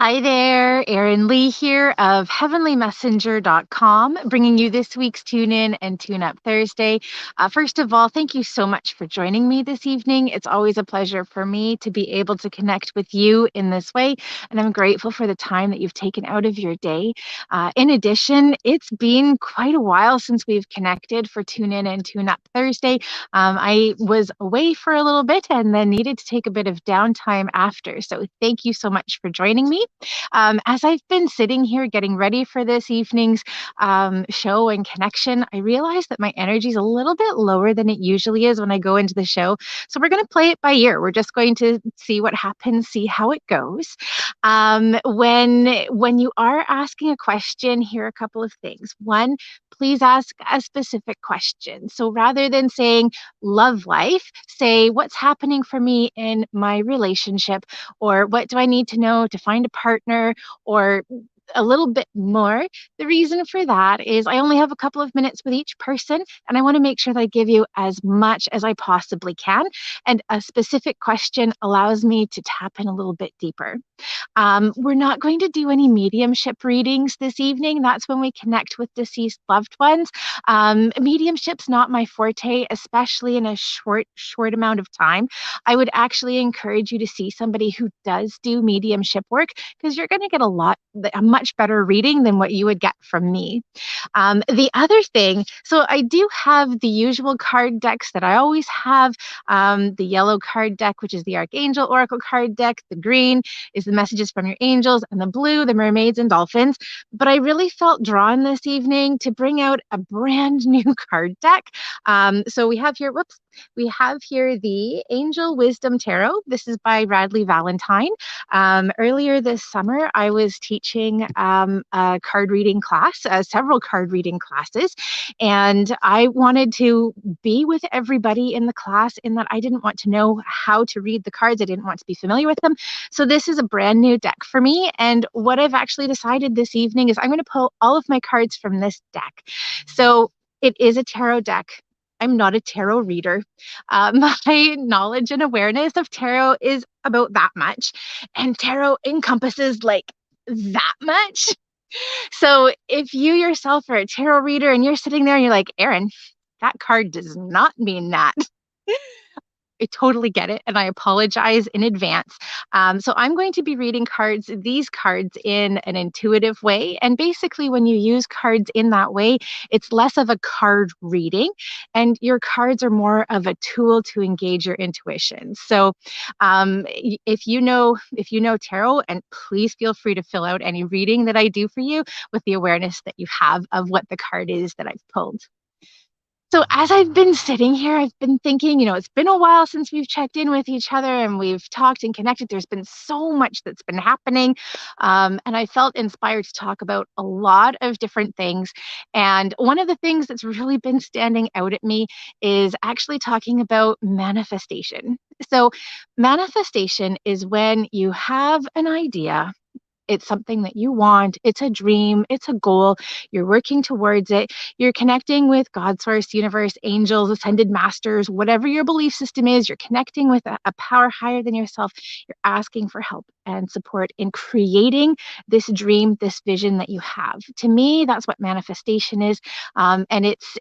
Hi there, Erin Lee here of heavenlymessenger.com, bringing you this week's Tune In and Tune Up Thursday. First of all, thank you so much for joining me this evening. It's always a pleasure for me to be able to connect with you in this way, and I'm grateful for the time that you've taken out of your day. In addition, it's been quite a while since we've connected for Tune In and Tune Up Thursday. I was away for a little bit and then needed to take a bit of downtime after, so thank you so much for joining me. As I've been sitting here getting ready for this evening's show and connection, I realized that my energy is a little bit lower than it usually is when I go into the show. So we're going to play it by ear. We're just going to see what happens, see how it goes. When you are asking a question, here are a couple of things. One, please ask a specific question. So rather than saying love life, say what's happening for me in my relationship, or what do I need to know to find a partner, or a little bit more. The reason for that is I only have a couple of minutes with each person, and I want to make sure that I give you as much as I possibly can. And a specific question allows me to tap in a little bit deeper. We're not going to do any mediumship readings this evening. That's when we connect with deceased loved ones. Mediumship's not my forte, especially in a short amount of time. I would actually encourage you to see somebody who does do mediumship work, because you're going to get a much better reading than what you would get from me. The other thing, so I do have the usual card decks that I always have. The yellow card deck, which is the Archangel Oracle card deck. The green is the messages from your angels, and the blue, the mermaids and dolphins. But I really felt drawn this evening to bring out a brand new card deck. So we have here, we have here the Angel Wisdom Tarot. This is by Radley Valentine. Earlier this summer, I was teaching a card reading class, several card reading classes, and I wanted to be with everybody in the class in that I didn't want to know how to read the cards. I didn't want to be familiar with them. So this is a brand new deck for me. And what I've actually decided this evening is I'm going to pull all of my cards from this deck. So it is a tarot deck. I'm not a tarot reader. My knowledge and awareness of tarot is about that much, and tarot encompasses like that much. So if you yourself are a tarot reader and you're sitting there and you're like, Erin, that card does not mean that. I totally get it, and I apologize in advance. So I'm going to be reading these cards in an intuitive way. And basically, when you use cards in that way, it's less of a card reading, and your cards are more of a tool to engage your intuition. So if you know tarot, and please feel free to fill out any reading that I do for you with the awareness that you have of what the card is that I've pulled. So as I've been sitting here, I've been thinking, it's been a while since we've checked in with each other and we've talked and connected. There's been so much that's been happening. And I felt inspired to talk about a lot of different things. And one of the things that's really been standing out at me is actually talking about manifestation. So manifestation is when you have an idea. It's something that you want. It's a dream. It's a goal. You're working towards it. You're connecting with God, source, universe, angels, ascended masters, whatever your belief system is. You're connecting with a power higher than yourself. You're asking for help and support in creating this dream, this vision that you have. To me, that's what manifestation is. And it's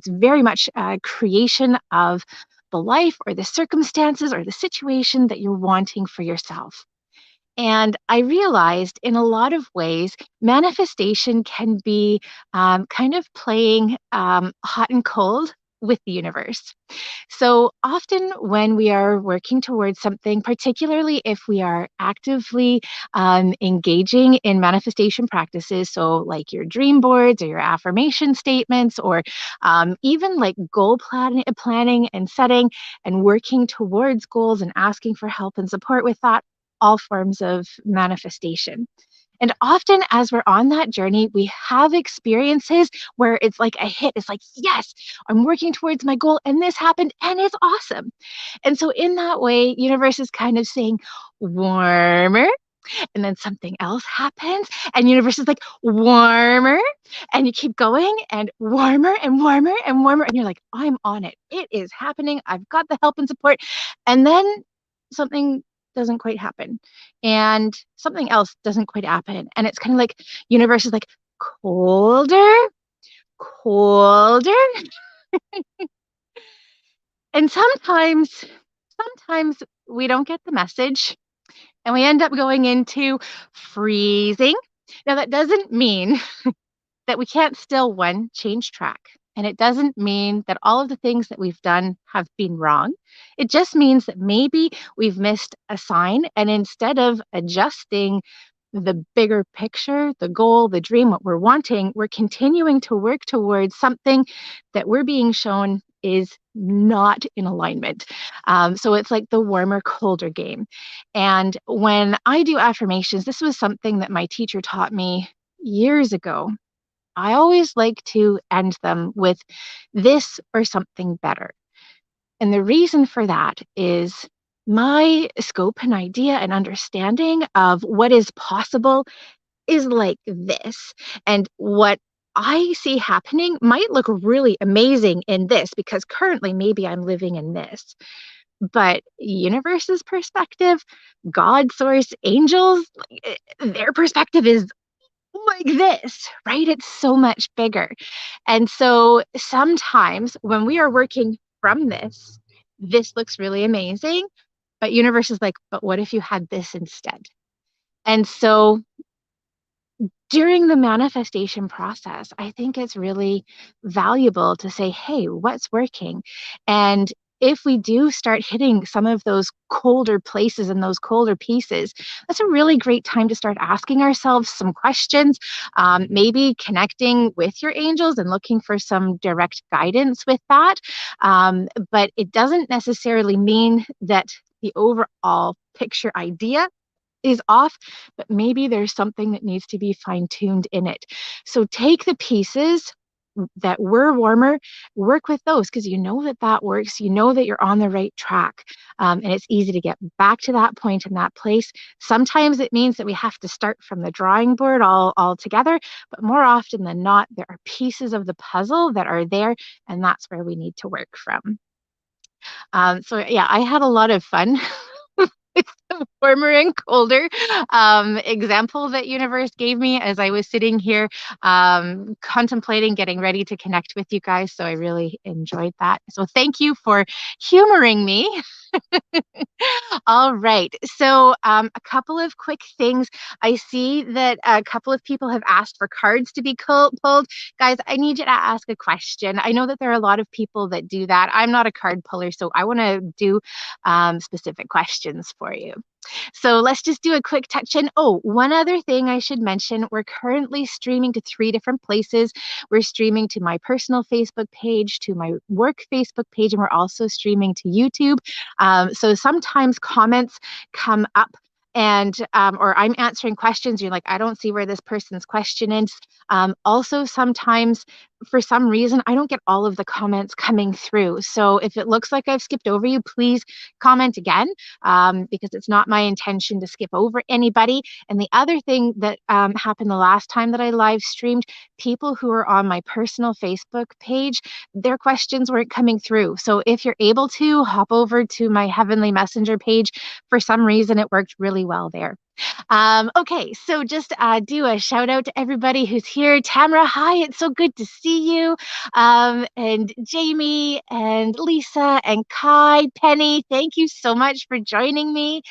very much a creation of the life or the circumstances or the situation that you're wanting for yourself. And I realized in a lot of ways, manifestation can be kind of playing hot and cold with the universe. So often when we are working towards something, particularly if we are actively engaging in manifestation practices, so like your dream boards or your affirmation statements, or even like goal planning and setting and working towards goals and asking for help and support with that, all forms of manifestation. And often as we're on that journey, we have experiences where it's like a hit. It's like, yes, I'm working towards my goal and this happened and it's awesome. And so in that way, universe is kind of saying warmer, and then something else happens and universe is like warmer, and you keep going and warmer and warmer and warmer. And you're like, I'm on it. It is happening. I've got the help and support. And then something doesn't quite happen. And something else doesn't quite happen. And it's kind of like universe is like colder, colder. And sometimes we don't get the message and we end up going into freezing. Now, that doesn't mean that we can't still, one, change track. And it doesn't mean that all of the things that we've done have been wrong. It just means that maybe we've missed a sign. And instead of adjusting the bigger picture, the goal, the dream, what we're wanting, we're continuing to work towards something that we're being shown is not in alignment. So it's like the warmer, colder game. And when I do affirmations, this was something that my teacher taught me years ago. I always like to end them with this or something better. And the reason for that is my scope and idea and understanding of what is possible is like this. And what I see happening might look really amazing in this because currently maybe I'm living in this. But universe's perspective, God, source, angels, their perspective is like this, right? It's so much bigger. And so sometimes when we are working from this looks really amazing, but universe is like, but what if you had this instead? And so during the manifestation process, I think it's really valuable to say, hey, what's working? And if we do start hitting some of those colder places and those colder pieces, that's a really great time to start asking ourselves some questions, maybe connecting with your angels and looking for some direct guidance with that. But it doesn't necessarily mean that the overall picture idea is off, but maybe there's something that needs to be fine-tuned in it. So take the pieces that were warmer, work with those because you know that that works. You know that you're on the right track. And it's easy to get back to that point in that place. Sometimes it means that we have to start from the drawing board all together, but more often than not, there are pieces of the puzzle that are there, and that's where we need to work from. So yeah, I had a lot of fun with the warmer and colder example that universe gave me as I was sitting here contemplating getting ready to connect with you guys. So I really enjoyed that. So thank you for humoring me. All right. So a couple of quick things. I see that a couple of people have asked for cards to be pulled. Guys, I need you to ask a question. I know that there are a lot of people that do that. I'm not a card puller, so I want to do specific questions for you. So let's just do a quick touch in. Oh, one other thing I should mention, we're currently streaming to 3 different places. We're streaming to my personal Facebook page, to my work Facebook page, and we're also streaming to YouTube. So sometimes comments come up and or I'm answering questions. You're like, I don't see where this person's question is. Also, sometimes for some reason, I don't get all of the comments coming through. So if it looks like I've skipped over you, please comment again because it's not my intention to skip over anybody. And the other thing that happened the last time that I live streamed, people who are on my personal Facebook page, their questions weren't coming through. So if you're able to hop over to my Heavenly Messenger page, for some reason, it worked really well there. Okay, so just do a shout out to everybody who's here. Tamara, hi, it's so good to see you. And Jamie and Lisa and Kai, Penny, thank you so much for joining me.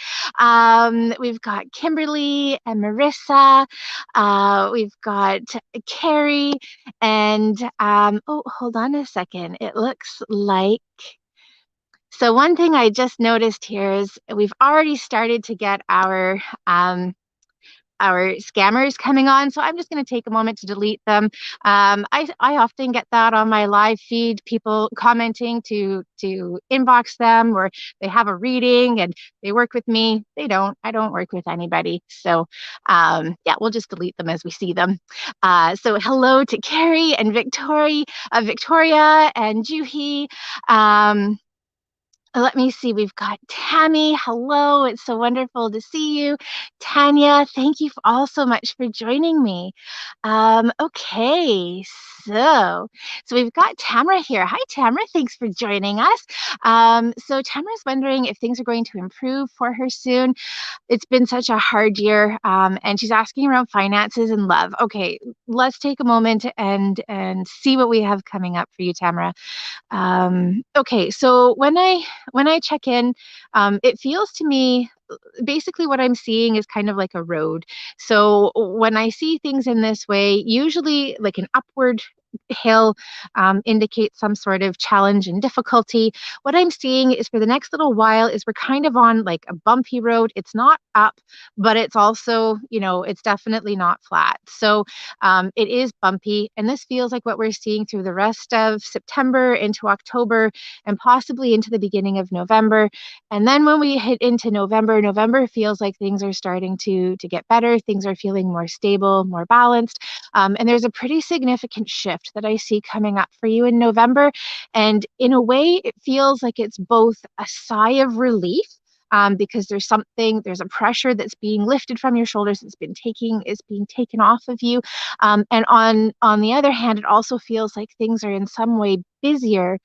We've got Kimberly and Marissa. We've got Carrie and oh, hold on a second. It looks like so one thing I just noticed here is we've already started to get our scammers coming on. So I'm just going to take a moment to delete them. I often get that on my live feed, people commenting to inbox them or they have a reading and they work with me. They don't. I don't work with anybody. So yeah, we'll just delete them as we see them. So hello to Carrie and Victoria and Juhi. Let me see. We've got Tammy. Hello. It's so wonderful to see you. Tanya, thank you all so much for joining me. Okay, so we've got Tamara here. Hi, Tamara. Thanks for joining us. So Tamara's wondering if things are going to improve for her soon. It's been such a hard year, and she's asking around finances and love. Okay, let's take a moment and see what we have coming up for you, Tamara. Okay, so when I check in, it feels to me basically what I'm seeing is kind of like a road. So when I see things in this way, usually like an upward hill indicates some sort of challenge and difficulty. What I'm seeing is for the next little while is we're kind of on like a bumpy road. It's not up, but it's also, it's definitely not flat. So it is bumpy, and this feels like what we're seeing through the rest of September into October and possibly into the beginning of November. And then when we hit into November feels like things are starting to get better. Things are feeling more stable, more balanced. And there's a pretty significant shift that I see coming up for you in November. And in a way, it feels like it's both a sigh of relief because there's a pressure that's being lifted from your shoulders. It's being taken off of you. And on the other hand, it also feels like things are in some way busier,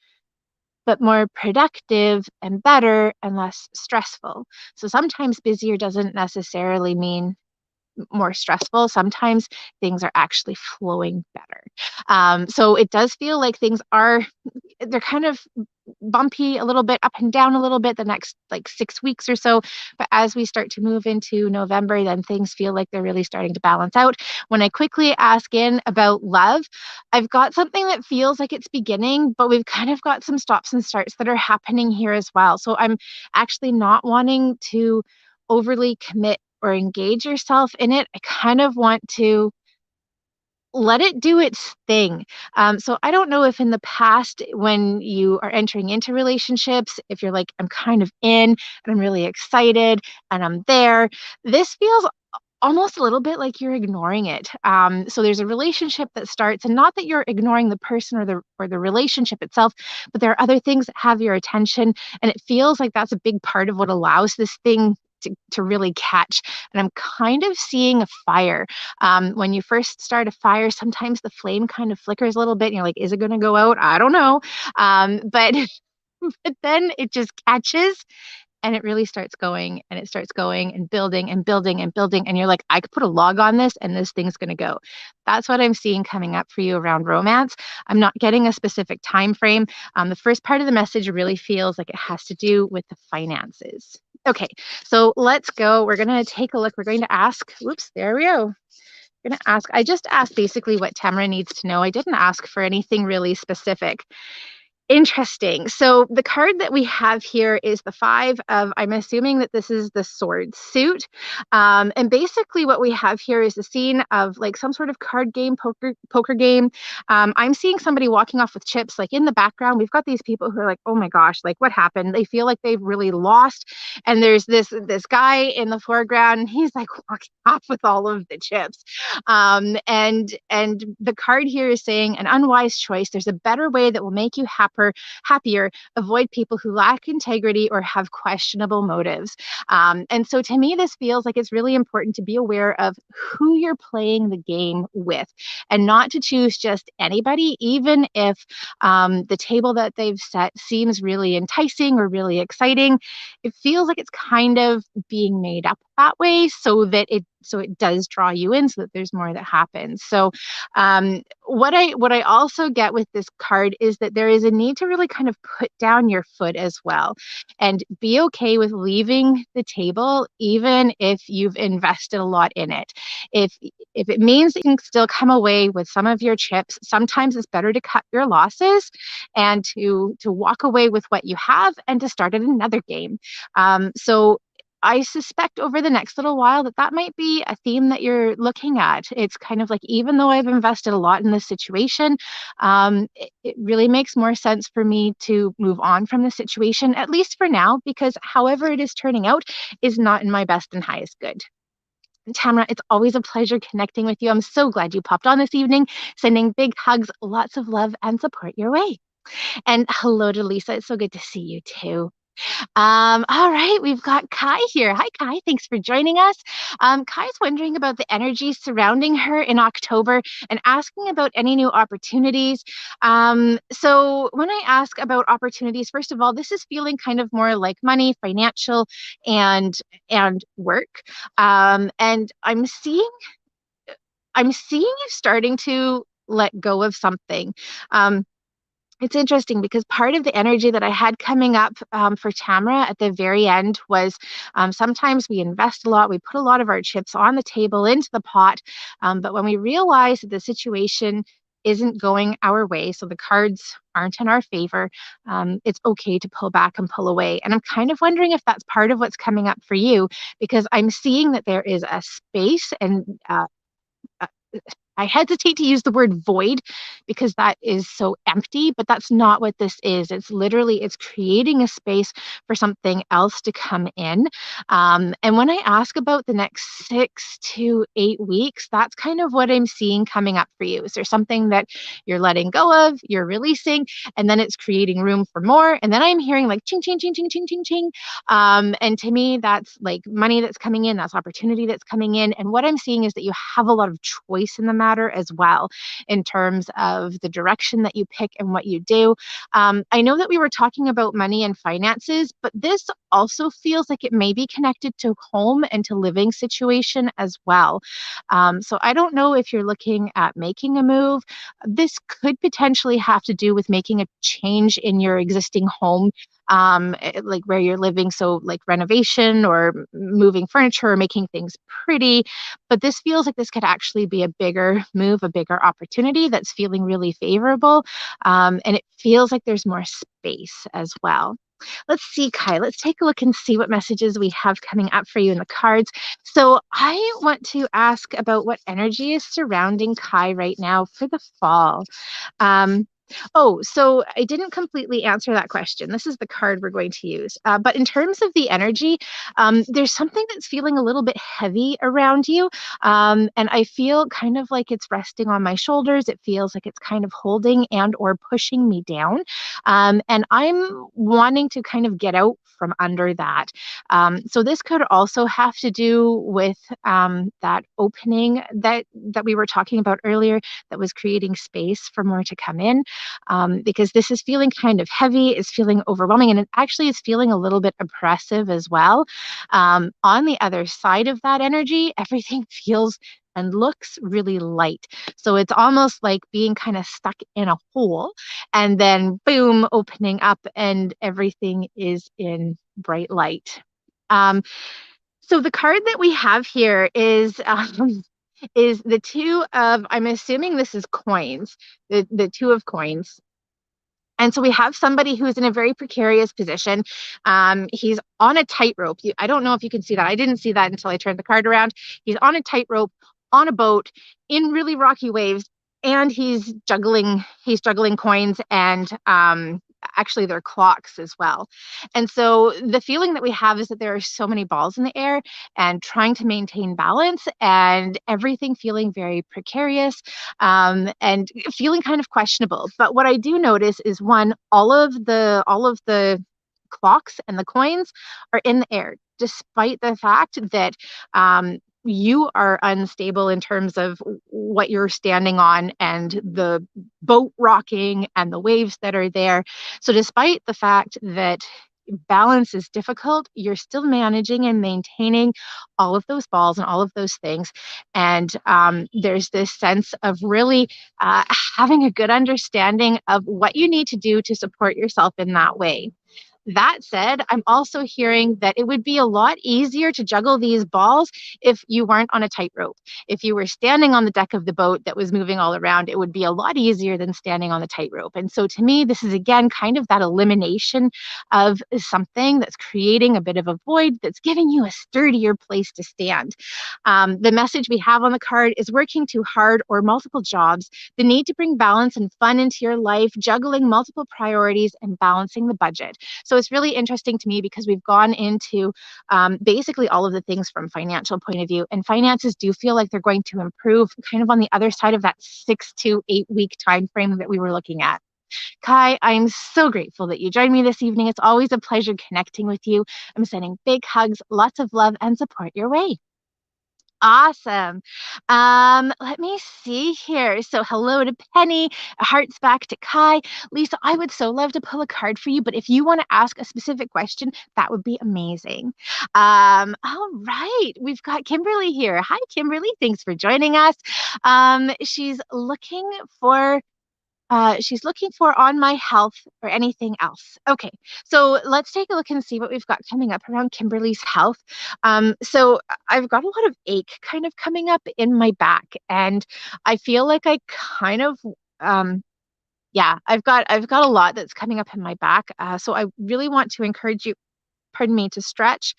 but more productive and better and less stressful. So sometimes busier doesn't necessarily mean more stressful. Sometimes things are actually flowing better. So it does feel like they're kind of bumpy a little bit, up and down a little bit the next like 6 weeks or so. But as we start to move into November, then things feel like they're really starting to balance out. When I quickly ask in about love, I've got something that feels like it's beginning, but we've kind of got some stops and starts that are happening here as well. So I'm actually not wanting to overly commit or engage yourself in it. I kind of want to let it do its thing. So I don't know if in the past, when you are entering into relationships, if you're like, I'm kind of in and I'm really excited and I'm there, this feels almost a little bit like you're ignoring it. So there's a relationship that starts, and not that you're ignoring the person or the relationship itself, but there are other things that have your attention, and it feels like that's a big part of what allows this thing to really catch. And I'm kind of seeing a fire. When you first start a fire, sometimes the flame kind of flickers a little bit, and you're like, is it going to go out? I don't know. But but then it just catches and it really starts going, and it starts going and building and building and building. And you're like, I could put a log on this and this thing's going to go. That's what I'm seeing coming up for you around romance. I'm not getting a specific time frame. The first part of the message really feels like it has to do with the finances. Okay, so let's go. We're going to take a look. We're going to ask, whoops, there we go. I just asked basically what Tamara needs to know. I didn't ask for anything really specific. Interesting. So the card that we have here is the five of, I'm assuming that this is the sword suit. And basically what we have here is the scene of like some sort of card game, poker game. I'm seeing somebody walking off with chips, like in the background. We've got these people who are like, oh my gosh, like what happened? They feel like they've really lost. And there's this guy in the foreground, and he's like walking off with all of the chips. And the card here is saying an unwise choice. There's a better way that will make you happier. Avoid people who lack integrity or have questionable motives. And so to me, this feels like it's really important to be aware of who you're playing the game with, and not to choose just anybody, even if the table that they've set seems really enticing or really exciting. It feels like it's kind of being made up that way so it does draw you in, so that there's more that happens. So what I also get with this card is that there is a need to really kind of put down your foot as well, and be okay with leaving the table, even if you've invested a lot in it. If it means that you can still come away with some of your chips, sometimes it's better to cut your losses and to walk away with what you have and to start at another game. So I suspect over the next little while that might be a theme that you're looking at. It's kind of like, even though I've invested a lot in this situation, it really makes more sense for me to move on from the situation, at least for now, because however it is turning out is not in my best and highest good. Tamara, it's always a pleasure connecting with you. I'm so glad you popped on this evening. Sending big hugs, lots of love and support your way. And hello to Lisa. It's so good to see you too. All right, we've got Kai here. Hi, Kai. Thanks for joining us. Kai's wondering about the energy surrounding her in October and asking about any new opportunities. So, when I ask about opportunities, first of all, this is feeling kind of more like money, financial, and and work. And I'm seeing you starting to let go of something. Um, it's interesting because part of the energy that I had coming up for Tamara at the very end was sometimes we invest a lot, we put a lot of our chips on the table into the pot, but when we realize that the situation isn't going our way, so the cards aren't in our favor, it's okay to pull back and pull away. And I'm kind of wondering if that's part of what's coming up for you, because I'm seeing that there is a space and uh, I hesitate to use the word void because that is so empty, but that's not what this is. It's creating a space for something else to come in. And when I ask about the next 6 to 8 weeks, that's kind of what I'm seeing coming up for you. Is there something that you're letting go of, you're releasing, and then it's creating room for more? And then I'm hearing like ching, ching, ching, ching, ching, ching, ching. And to me, that's like money that's coming in, that's opportunity that's coming in. And what I'm seeing is that you have a lot of choice in the matter as well, in terms of the direction that you pick and what you do. I know that we were talking about money and finances, but this also feels like it may be connected to home and to living situation as well. So I don't know if you're looking at making a move. This could potentially have to do with making a change in your existing home, like where you're living. So, like renovation or moving furniture or making things pretty. But this feels like this could actually be a bigger move, a bigger opportunity that's feeling really favorable. And it feels like there's more space as well. Let's see, Kai. Let's take a look and see what messages we have coming up for you in the cards. So, I want to ask about what energy is surrounding Kai right now for the fall. Um, so I didn't completely answer that question. This is the card we're going to use. But in terms of the energy, there's something that's feeling a little bit heavy around you. And I feel kind of like it's resting on my shoulders. It feels like it's kind of holding and or pushing me down. And I'm wanting to kind of get out from under that. So this could also have to do with that opening that we were talking about earlier, that was creating space for more to come in, because this is feeling kind of heavy, is feeling overwhelming, and it actually is feeling a little bit oppressive as well. On the other side of that energy, everything feels and looks really light. So it's almost like being kind of stuck in a hole and then boom, opening up and everything is in bright light. Um, so the card that we have here is the two of, I'm assuming this is coins, the two of coins. And so we have somebody who's in a very precarious position. He's on a tightrope. I don't know if you can see that. I didn't see that until I turned the card around. He's on a tightrope on a boat in really rocky waves, and he's juggling coins and actually they're clocks as well. And so the feeling that we have is that there are so many balls in the air and trying to maintain balance and everything feeling very precarious, and feeling kind of questionable. But what I do notice is one, all of the clocks and the coins are in the air, despite the fact that you are unstable in terms of what you're standing on and the boat rocking and the waves that are there. So, despite the fact that balance is difficult, you're still managing and maintaining all of those balls and all of those things. And there's this sense of really having a good understanding of what you need to do to support yourself in that way. That said, I'm also hearing that it would be a lot easier to juggle these balls if you weren't on a tightrope. If you were standing on the deck of the boat that was moving all around, it would be a lot easier than standing on the tightrope. And so to me, this is again kind of that elimination of something that's creating a bit of a void that's giving you a sturdier place to stand. The message we have on the card is working too hard or multiple jobs, the need to bring balance and fun into your life, juggling multiple priorities, and balancing the budget. So it's really interesting to me because we've gone into basically all of the things from financial point of view, and finances do feel like they're going to improve kind of on the other side of that 6 to 8 week time frame that we were looking at. Kai, I'm so grateful that you joined me this evening. It's always a pleasure connecting with you. I'm sending big hugs, lots of love and support your way. Awesome. Let me see here. So hello to Penny, hearts back to Kai. Lisa, I would so love to pull a card for you, but if you want to ask a specific question, that would be amazing. All right. We've got Kimberly here. Hi, Kimberly. Thanks for joining us. She's looking for on my health or anything else. Okay, so let's take a look and see what we've got coming up around Kimberly's health. So I've got a lot of ache kind of coming up in my back, and I feel like I kind of yeah, I've got a lot that's coming up in my back. So I really want to encourage you, pardon me, to stretch.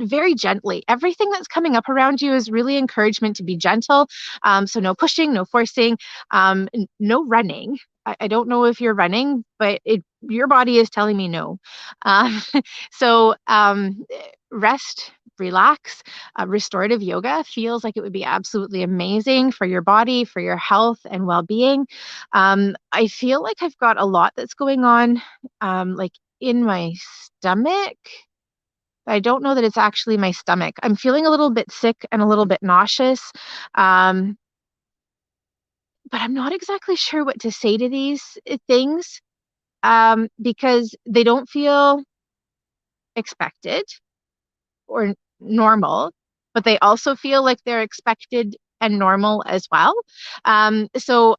Very gently. Everything that's coming up around you is really encouragement to be gentle. So no pushing, no forcing, no running. I don't know if you're running, but your body is telling me no. Um, so rest, relax. Restorative yoga feels like it would be absolutely amazing for your body, for your health and well-being. I feel like I've got a lot that's going on, like in my stomach. I don't know that it's actually my stomach. I'm feeling a little bit sick and a little bit nauseous, um, but I'm not exactly sure what to say to these things because they don't feel expected or normal, but they also feel like they're expected and normal as well. So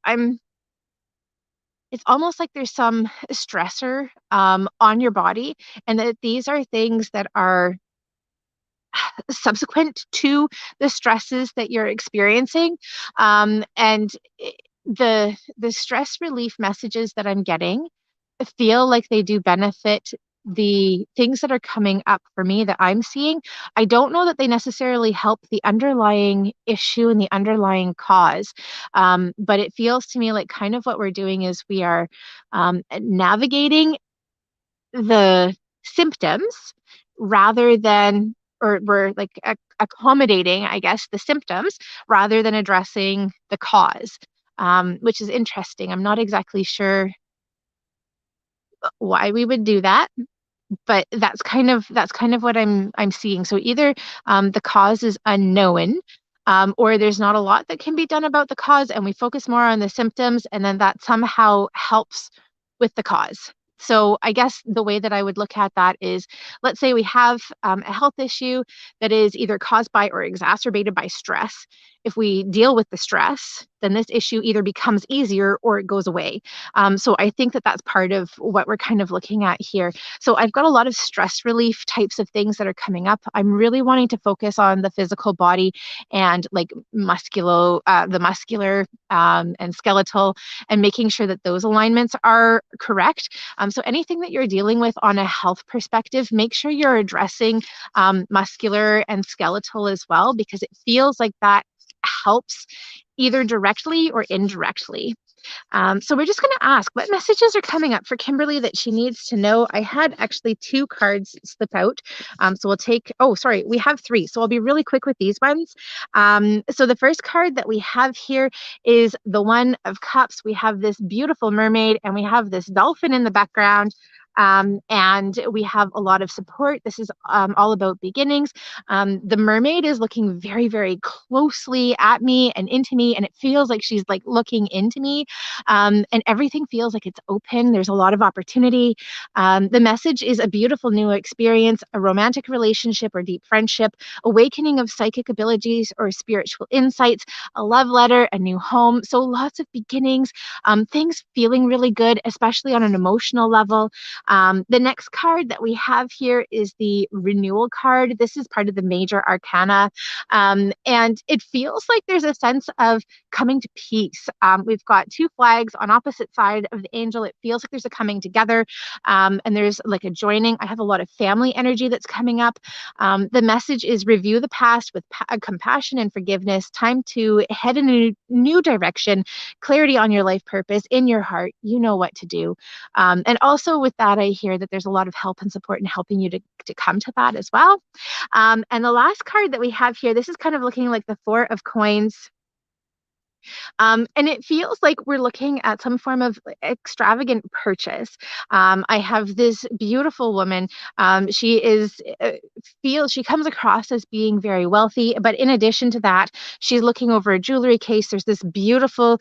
it's almost like there's some stressor on your body, and that these are things that are subsequent to the stresses that you're experiencing. And the stress relief messages that I'm getting feel like they do benefit the things that are coming up for me that I'm seeing. I don't know that they necessarily help the underlying issue and the underlying cause, but it feels to me like kind of what we're doing is we are navigating the symptoms rather than, or we're like accommodating, I guess, the symptoms rather than addressing the cause, which is interesting. I'm not exactly sure why we would do that, but that's kind of what I'm seeing. So either the cause is unknown, or there's not a lot that can be done about the cause, and we focus more on the symptoms, and then that somehow helps with the cause. So I guess the way that I would look at that is, let's say we have a health issue that is either caused by or exacerbated by stress. If we deal with the stress, then this issue either becomes easier or it goes away. So I think that that's part of what we're kind of looking at here. So I've got a lot of stress relief types of things that are coming up. I'm really wanting to focus on the physical body and like the muscular and skeletal, and making sure that those alignments are correct. So anything that you're dealing with on a health perspective, make sure you're addressing muscular and skeletal as well, because it feels like that helps either directly or indirectly. So we're just going to ask what messages are coming up for Kimberly that she needs to know. I had actually 2 cards slip out. So we'll take, oh, sorry, we have 3. So I'll be really quick with these ones. So the first card that we have here is the One of Cups. We have this beautiful mermaid and we have this dolphin in the background. And we have a lot of support. This is all about beginnings. The mermaid is looking very, very closely at me and into me, and it feels like she's like looking into me, and everything feels like it's open. There's a lot of opportunity. The message is a beautiful new experience, a romantic relationship or deep friendship, awakening of psychic abilities or spiritual insights, a love letter, a new home. So lots of beginnings, things feeling really good, especially on an emotional level. The next card that we have here is the renewal card. This is part of the major arcana. And it feels like there's a sense of coming to peace. We've got 2 flags on opposite side of the angel. It feels like there's a coming together, and there's like a joining. I have a lot of family energy that's coming up. The message is review the past with compassion and forgiveness. Time to head in a new direction, clarity on your life purpose in your heart. You know what to do. And also with that, I hear that there's a lot of help and support in helping you to come to that as well. And the last card that we have here, this is kind of looking like the 4 of Coins. And it feels like we're looking at some form of extravagant purchase. I have this beautiful woman. She is she comes across as being very wealthy, but in addition to that, she's looking over a jewelry case. There's this beautiful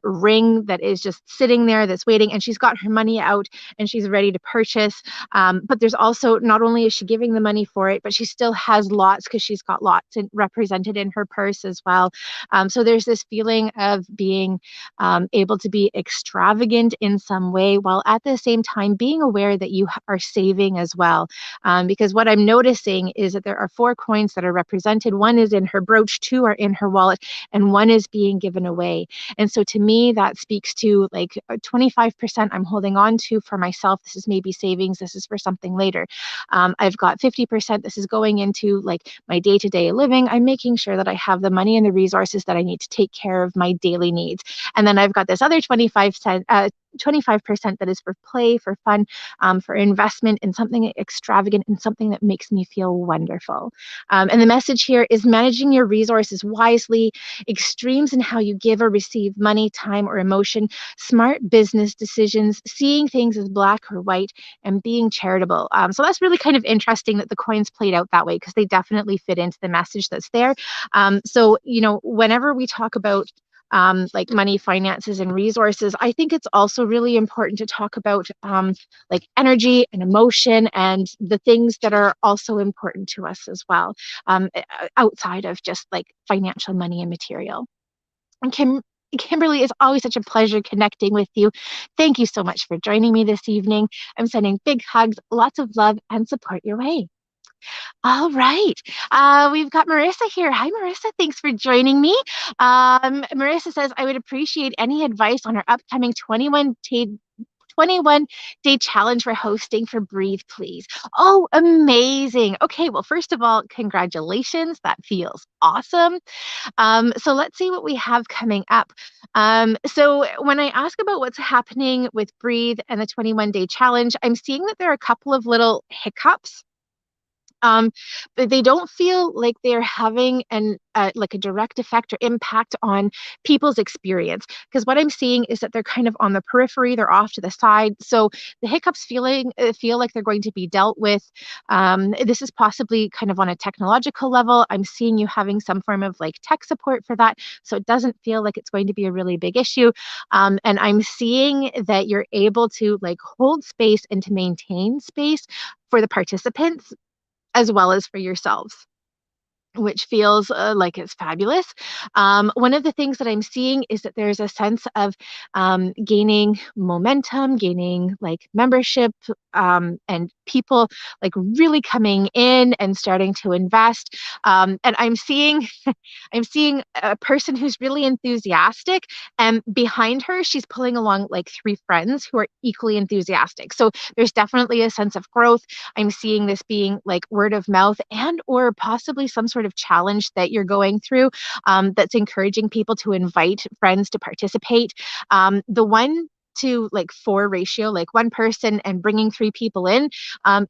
ring that is just sitting there that's waiting, and she's got her money out and she's ready to purchase. But there's also, not only is she giving the money for it, but she still has lots because she's got lots represented in her purse as well. So there's this feeling of being able to be extravagant in some way, while at the same time being aware that you are saving as well. Because what I'm noticing is that there are 4 coins that are represented. One is in her brooch, 2 are in her wallet, and 1 is being given away. And so to me, that speaks to like 25% I'm holding on to for myself. This is maybe savings. This is for something later. I've got 50%. This is going into like my day-to-day living. I'm making sure that I have the money and the resources that I need to take care of my daily needs. And then I've got this other 25% that is for play, for fun, for investment in something extravagant and something that makes me feel wonderful. And the message here is managing your resources wisely, extremes in how you give or receive money, time, or emotion, smart business decisions, seeing things as black or white, and being charitable. So that's really kind of interesting that the coins played out that way, because they definitely fit into the message that's there. So, whenever we talk about like money, finances, and resources, I think it's also really important to talk about like energy and emotion and the things that are also important to us as well, outside of just like financial money and material. And Kimberly, it's always such a pleasure connecting with you. Thank you so much for joining me this evening. I'm sending big hugs, lots of love and support your way. All right. We've got Marissa here. Hi, Marissa. Thanks for joining me. Marissa says, I would appreciate any advice on our upcoming 21-day challenge we're hosting for Breathe, please. Oh, amazing. Okay, well, first of all, congratulations. That feels awesome. So let's see what we have coming up. So when I ask about what's happening with Breathe and the 21-day challenge, I'm seeing that there are a couple of little hiccups, but they don't feel like they're having like a direct effect or impact on people's experience. Because what I'm seeing is that they're kind of on the periphery, they're off to the side. So the hiccups feel like they're going to be dealt with. This is possibly kind of on a technological level. I'm seeing you having some form of like tech support for that, so it doesn't feel like it's going to be a really big issue. And I'm seeing that you're able to like hold space and to maintain space for the participants as well as for yourselves, which feels like it's fabulous. One of the things that I'm seeing is that there's a sense of gaining momentum, gaining like membership, and people like really coming in and starting to invest. And I'm seeing I'm seeing a person who's really enthusiastic, and behind her, she's pulling along like 3 friends who are equally enthusiastic. So there's definitely a sense of growth. I'm seeing this being like word of mouth, and or possibly some sort of challenge that you're going through, that's encouraging people to invite friends to participate. The 1-to-4 ratio, like 1 person and bringing 3 people in,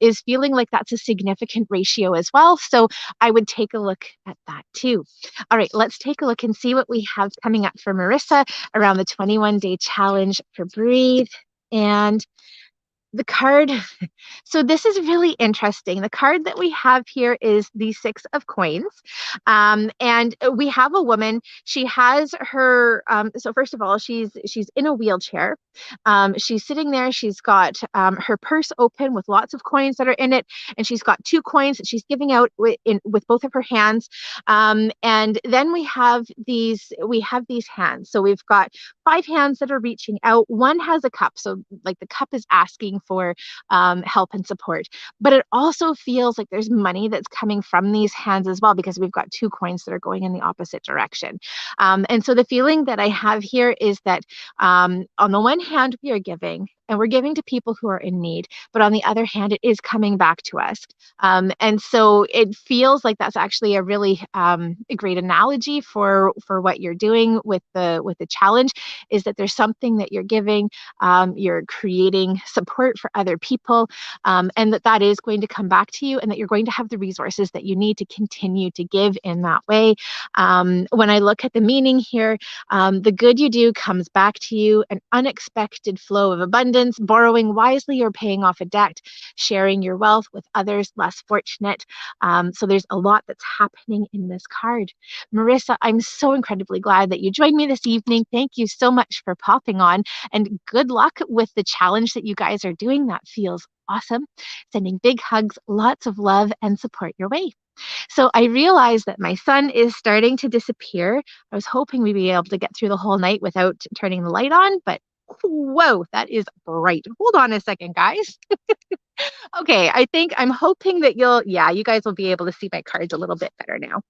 is feeling like that's a significant ratio as well. So I would take a look at that too. All right, let's take a look and see what we have coming up for Marissa around the 21-day challenge for Breathe. And the card, so this is really interesting. The card that we have here is the 6 of coins. And we have a woman. She has her, so first of all, she's in a wheelchair. She's sitting there. She's got her purse open with lots of coins that are in it. And she's got 2 coins that she's giving out with both of her hands. And then we have these hands. So we've got 5 hands that are reaching out. One has a cup. So like the cup is asking for help and support. But it also feels like there's money that's coming from these hands as well, because we've got 2 coins that are going in the opposite direction. And so the feeling that I have here is that on the one hand, we are giving, and we're giving to people who are in need. But on the other hand, it is coming back to us. And so it feels like that's actually a really a great analogy for what you're doing with the challenge, is that there's something that you're giving, you're creating support for other people, and that is going to come back to you, and that you're going to have the resources that you need to continue to give in that way. When I look at the meaning here, the good you do comes back to you, an unexpected flow of abundance, borrowing wisely or paying off a debt, sharing your wealth with others less fortunate. So there's a lot that's happening in this card. Marissa, I'm so incredibly glad that you joined me this evening. Thank you so much for popping on, and good luck with the challenge that you guys are doing. That feels awesome. Sending big hugs, lots of love and support your way. So I realized that my sun is starting to disappear. I was hoping we'd be able to get through the whole night without turning the light on, but whoa, that is bright. Hold on a second, guys. Okay, I'm hoping that you guys will be able to see my cards a little bit better now.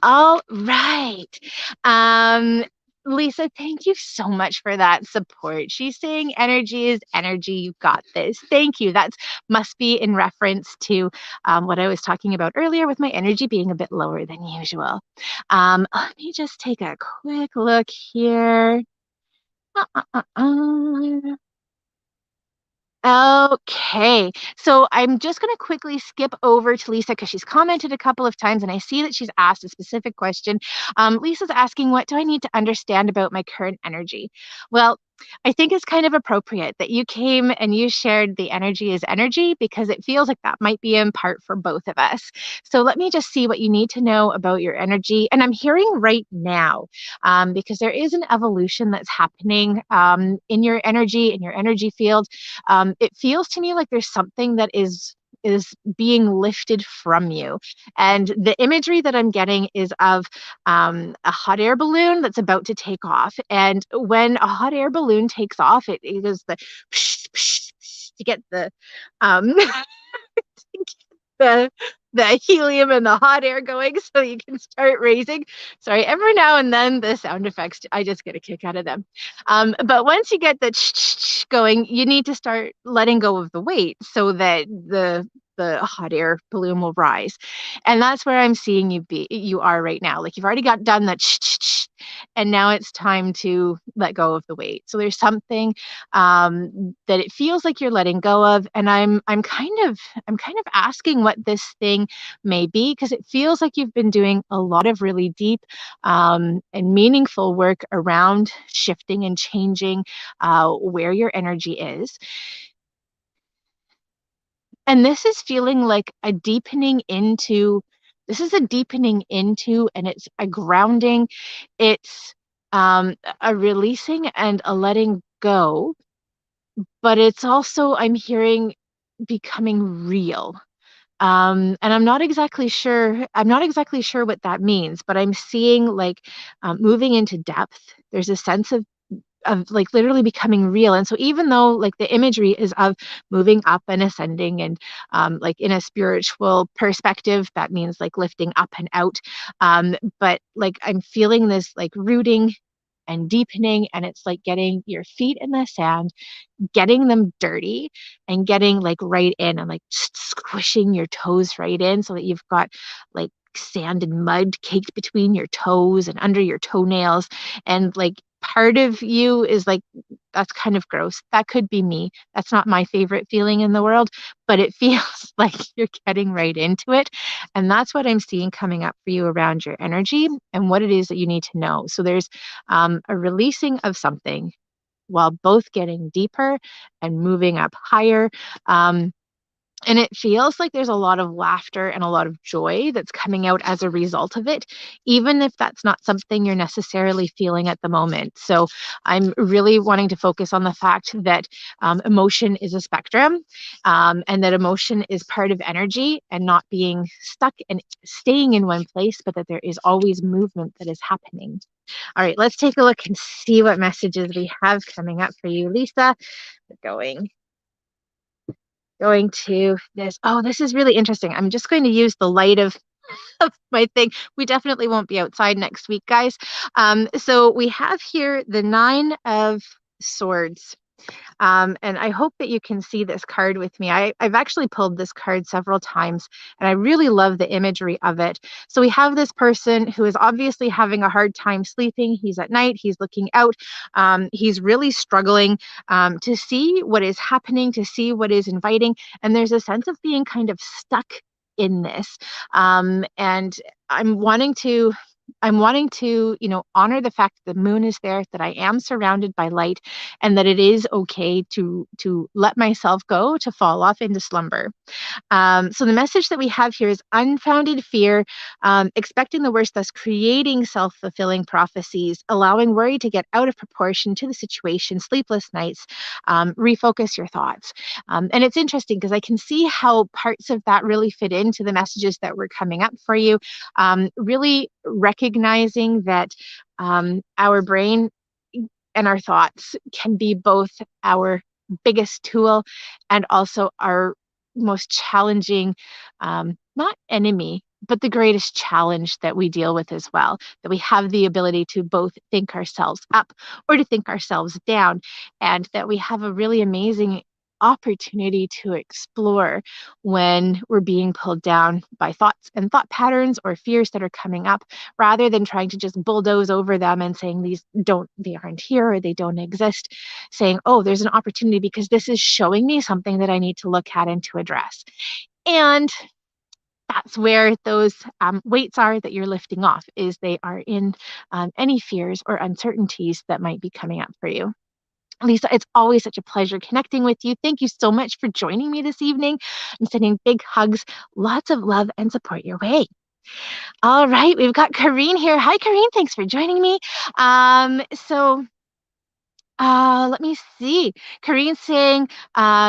All right. Um, Lisa, thank you so much for that support. She's saying energy is energy. You got this. Thank you. That must be in reference to what I was talking about earlier with my energy being a bit lower than usual. Let me just take a quick look here. Okay, so I'm just going to quickly skip over to Lisa because she's commented a couple of times and I see that she's asked a specific question. Lisa's asking, what do I need to understand about my current energy? Well, I think it's kind of appropriate that you came and you shared the energy is energy, because it feels like that might be in part for both of us. So let me just see what you need to know about your energy. And I'm hearing right now, because there is an evolution that's happening in your energy field. It feels to me like there's something that is being lifted from you. And the imagery that I'm getting is of a hot air balloon that's about to take off. And when a hot air balloon takes off, it is the psh, psh, psh, to get the the helium and the hot air going so you can start raising. Sorry, every now and then the sound effects, I just get a kick out of them. But once you get the going, you need to start letting go of the weight so that the hot air balloon will rise. And that's where I'm seeing you are right now. Like you've already got done that and now it's time to let go of the weight. So there's something that it feels like you're letting go of. And I'm kind of asking what this thing may be, because it feels like you've been doing a lot of really deep and meaningful work around shifting and changing where your energy is. And this is feeling like a deepening into, and it's a grounding, it's a releasing and a letting go, but it's also, I'm hearing, becoming real. And I'm not exactly sure what that means, but I'm seeing like moving into depth. There's a sense of like literally becoming real. And so even though like the imagery is of moving up and ascending, and like in a spiritual perspective, that means like lifting up and out. But like I'm feeling this like rooting and deepening, and it's like getting your feet in the sand, getting them dirty, and getting like right in, and like squishing your toes right in so that you've got like sand and mud caked between your toes and under your toenails. And like part of you is like, that's kind of gross. That could be me. That's not my favorite feeling in the world, but it feels like you're getting right into it. And that's what I'm seeing coming up for you around your energy and what it is that you need to know. So there's a releasing of something while both getting deeper and moving up higher. And it feels like there's a lot of laughter and a lot of joy that's coming out as a result of it, even if that's not something you're necessarily feeling at the moment. So I'm really wanting to focus on the fact that emotion is a spectrum, and that emotion is part of energy and not being stuck and staying in one place, but that there is always movement that is happening. All right, let's take a look and see what messages we have coming up for you, Lisa. We're going to this. Oh, this is really interesting. I'm just going to use the light of my thing. We definitely won't be outside next week, guys. So we have here the 9 of Swords. And I hope that you can see this card with me. I've actually pulled this card several times, and I really love the imagery of it. So we have this person who is obviously having a hard time sleeping. He's at night, he's looking out, he's really struggling to see what is happening, to see what is inviting. And there's a sense of being kind of stuck in this. And I'm wanting to honor the fact that the moon is there, that I am surrounded by light, and that it is okay to let myself go, to fall off into slumber. So the message that we have here is unfounded fear, expecting the worst, thus creating self-fulfilling prophecies, allowing worry to get out of proportion to the situation, sleepless nights, refocus your thoughts. And it's interesting because I can see how parts of that really fit into the messages that were coming up for you. Really recognizing that our brain and our thoughts can be both our biggest tool and also our most challenging, not enemy, but the greatest challenge that we deal with as well. That we have the ability to both think ourselves up or to think ourselves down, and that we have a really amazing opportunity to explore when we're being pulled down by thoughts and thought patterns or fears that are coming up, rather than trying to just bulldoze over them and saying they aren't here or they don't exist. Saying, oh, there's an opportunity because this is showing me something that I need to look at and to address. And that's where those weights are that you're lifting off, is they are in any fears or uncertainties that might be coming up for you. Lisa, it's always such a pleasure connecting with you. Thank you so much for joining me this evening. I'm sending big hugs, lots of love and support your way. All right, we've got Carrie here. Hi, Carrie. Thanks for joining me. Let me see. Kareen's saying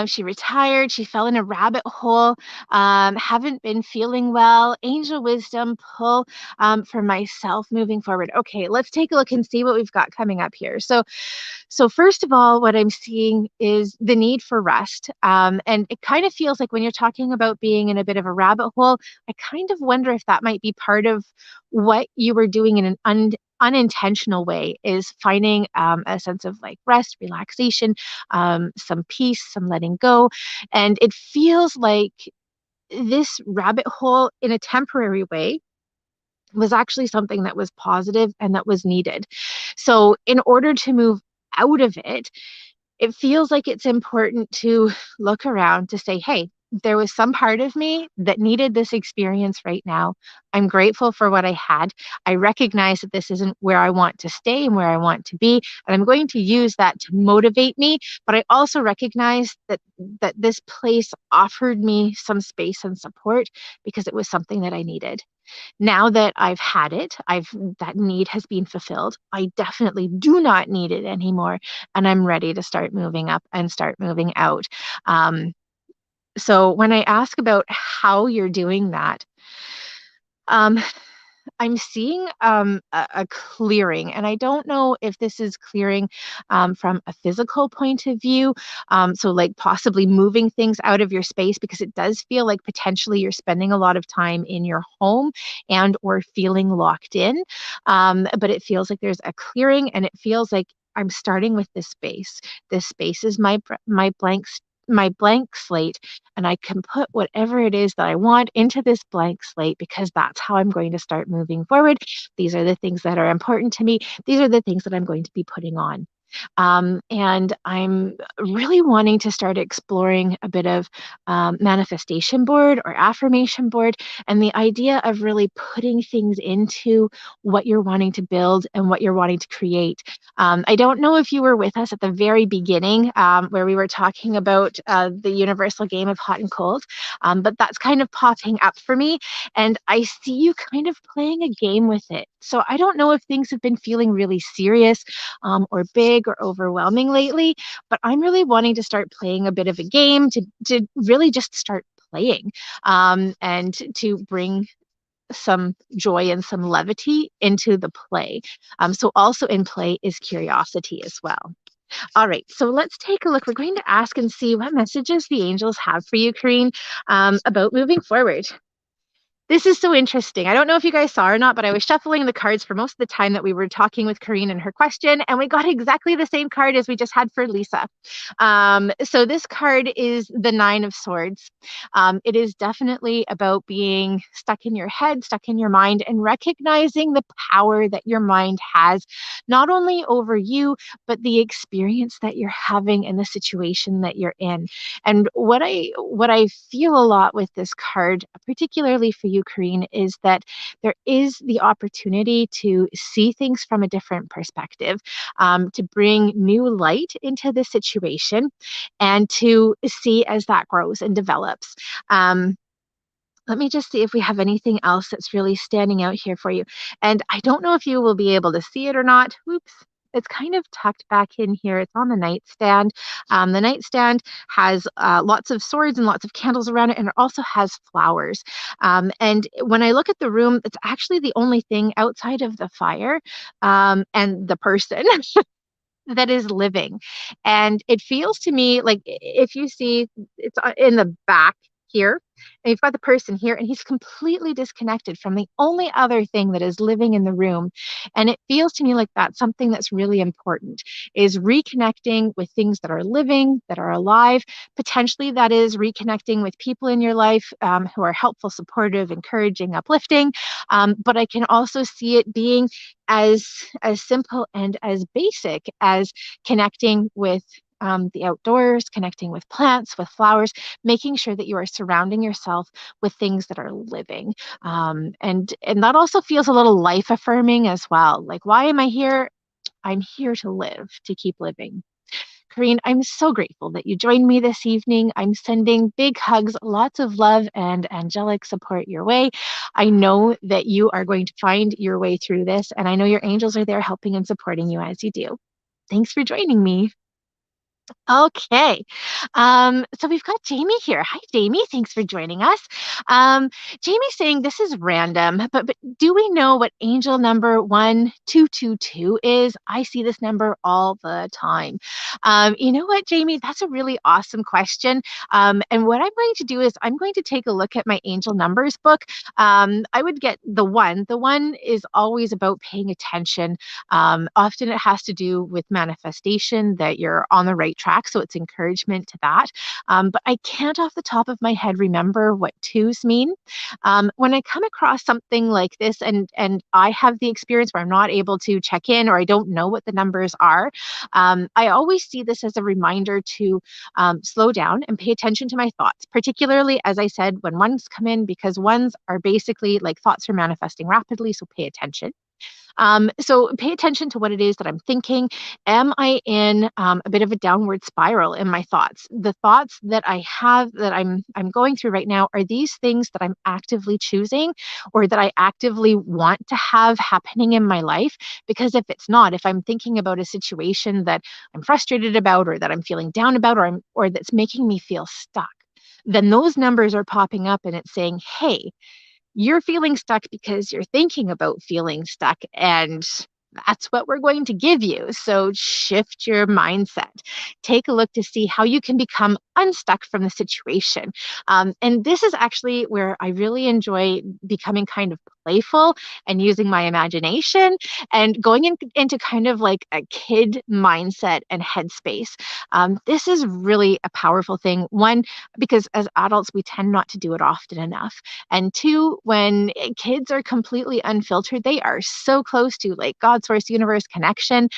she retired. She fell in a rabbit hole. Haven't been feeling well. Angel wisdom pull for myself moving forward. Okay, let's take a look and see what we've got coming up here. So first of all, what I'm seeing is the need for rest. And it kind of feels like when you're talking about being in a bit of a rabbit hole, I kind of wonder if that might be part of what you were doing in an unintentional way, is finding a sense of like rest, relaxation, some peace, some letting go. And it feels like this rabbit hole in a temporary way was actually something that was positive and that was needed. So in order to move out of it, it feels like it's important to look around to say, hey, there was some part of me that needed this experience right now. I'm grateful for what I had. I recognize that this isn't where I want to stay and where I want to be, and I'm going to use that to motivate me. But I also recognize that this place offered me some space and support because it was something that I needed. Now that I've had it, that need has been fulfilled. I definitely do not need it anymore, and I'm ready to start moving up and start moving out. So when I ask about how you're doing that, um, I'm seeing a clearing, and I don't know if this is clearing from a physical point of view. So like possibly moving things out of your space, because it does feel like potentially you're spending a lot of time in your home and or feeling locked in. But it feels like there's a clearing, and it feels like I'm starting with this space. This space is my blank slate, and I can put whatever it is that I want into this blank slate, because that's how I'm going to start moving forward. These are the things that are important to me. These are the things that I'm going to be putting on. And I'm really wanting to start exploring a bit of manifestation board or affirmation board, and the idea of really putting things into what you're wanting to build and what you're wanting to create. I don't know if you were with us at the very beginning where we were talking about the universal game of hot and cold, but that's kind of popping up for me, and I see you kind of playing a game with it. So I don't know if things have been feeling really serious or big or overwhelming lately, but I'm really wanting to start playing a bit of a game, to really just start playing, and to bring some joy and some levity into the play. So also in play is curiosity as well. All right, so let's take a look. We're going to ask and see what messages the angels have for you, Kareen, about moving forward. This is so interesting. I don't know if you guys saw or not, but I was shuffling the cards for most of the time that we were talking with Karine and her question, and we got exactly the same card as we just had for Lisa. So this card is the Nine of Swords. It is definitely about being stuck in your head, stuck in your mind, and recognizing the power that your mind has, not only over you, but the experience that you're having in the situation that you're in. And what I feel a lot with this card, particularly for you, Karine, is that there is the opportunity to see things from a different perspective, to bring new light into the situation, and to see as that grows and develops. Um, Let me just see if we have anything else that's really standing out here for you. And I don't know if you will be able to see it or not. Oops. It's kind of tucked back in here. It's on the nightstand. The nightstand has lots of swords and lots of candles around it, and it also has flowers. And when I look at the room, it's actually the only thing outside of the fire and the person that is living. And it feels to me like if you see it's in the back here, and you've got the person here, and he's completely disconnected from the only other thing that is living in the room. And it feels to me like that's something that's really important, is reconnecting with things that are living, that are alive. Potentially that is reconnecting with people in your life who are helpful, supportive, encouraging, uplifting. But I can also see it being as simple and as basic as connecting with the outdoors, connecting with plants, with flowers, making sure that you are surrounding yourself with things that are living. And that also feels a little life affirming as well. Like, why am I here? I'm here to live, to keep living. Karine, I'm so grateful that you joined me this evening. I'm sending big hugs, lots of love and angelic support your way. I know that you are going to find your way through this, and I know your angels are there helping and supporting you as you do. Thanks for joining me. Okay. So we've got Jamie here. Hi, Jamie. Thanks for joining us. Jamie's saying this is random, but do we know what angel number 1222 is? I see this number all the time. You know what, Jamie? That's a really awesome question. And what I'm going to do is I'm going to take a look at my angel numbers book. I would get the one. The one is always about paying attention. Often it has to do with manifestation, that you're on the right track. So it's encouragement to that. But I can't off the top of my head remember what twos mean. When I come across something like this, and I have the experience where I'm not able to check in, or I don't know what the numbers are, I always see this as a reminder to slow down and pay attention to my thoughts, particularly, as I said, when ones come in, because ones are basically like thoughts are manifesting rapidly. So pay attention. So pay attention to what it is that I'm thinking. Am I in a bit of a downward spiral in my thoughts? The thoughts that I have that I'm going through right now, are these things that I'm actively choosing, or that I actively want to have happening in my life? Because if it's not, if I'm thinking about a situation that I'm frustrated about, or that I'm feeling down about, or that's making me feel stuck, then those numbers are popping up and it's saying, hey, you're feeling stuck because you're thinking about feeling stuck, and that's what we're going to give you. So shift your mindset. Take a look to see how you can become unstuck from the situation. And this is actually where I really enjoy becoming kind of playful and using my imagination and going into kind of like a kid mindset and headspace. This is really a powerful thing. One, because as adults, we tend not to do it often enough. And two, when kids are completely unfiltered, they are so close to like God, source, universe connection.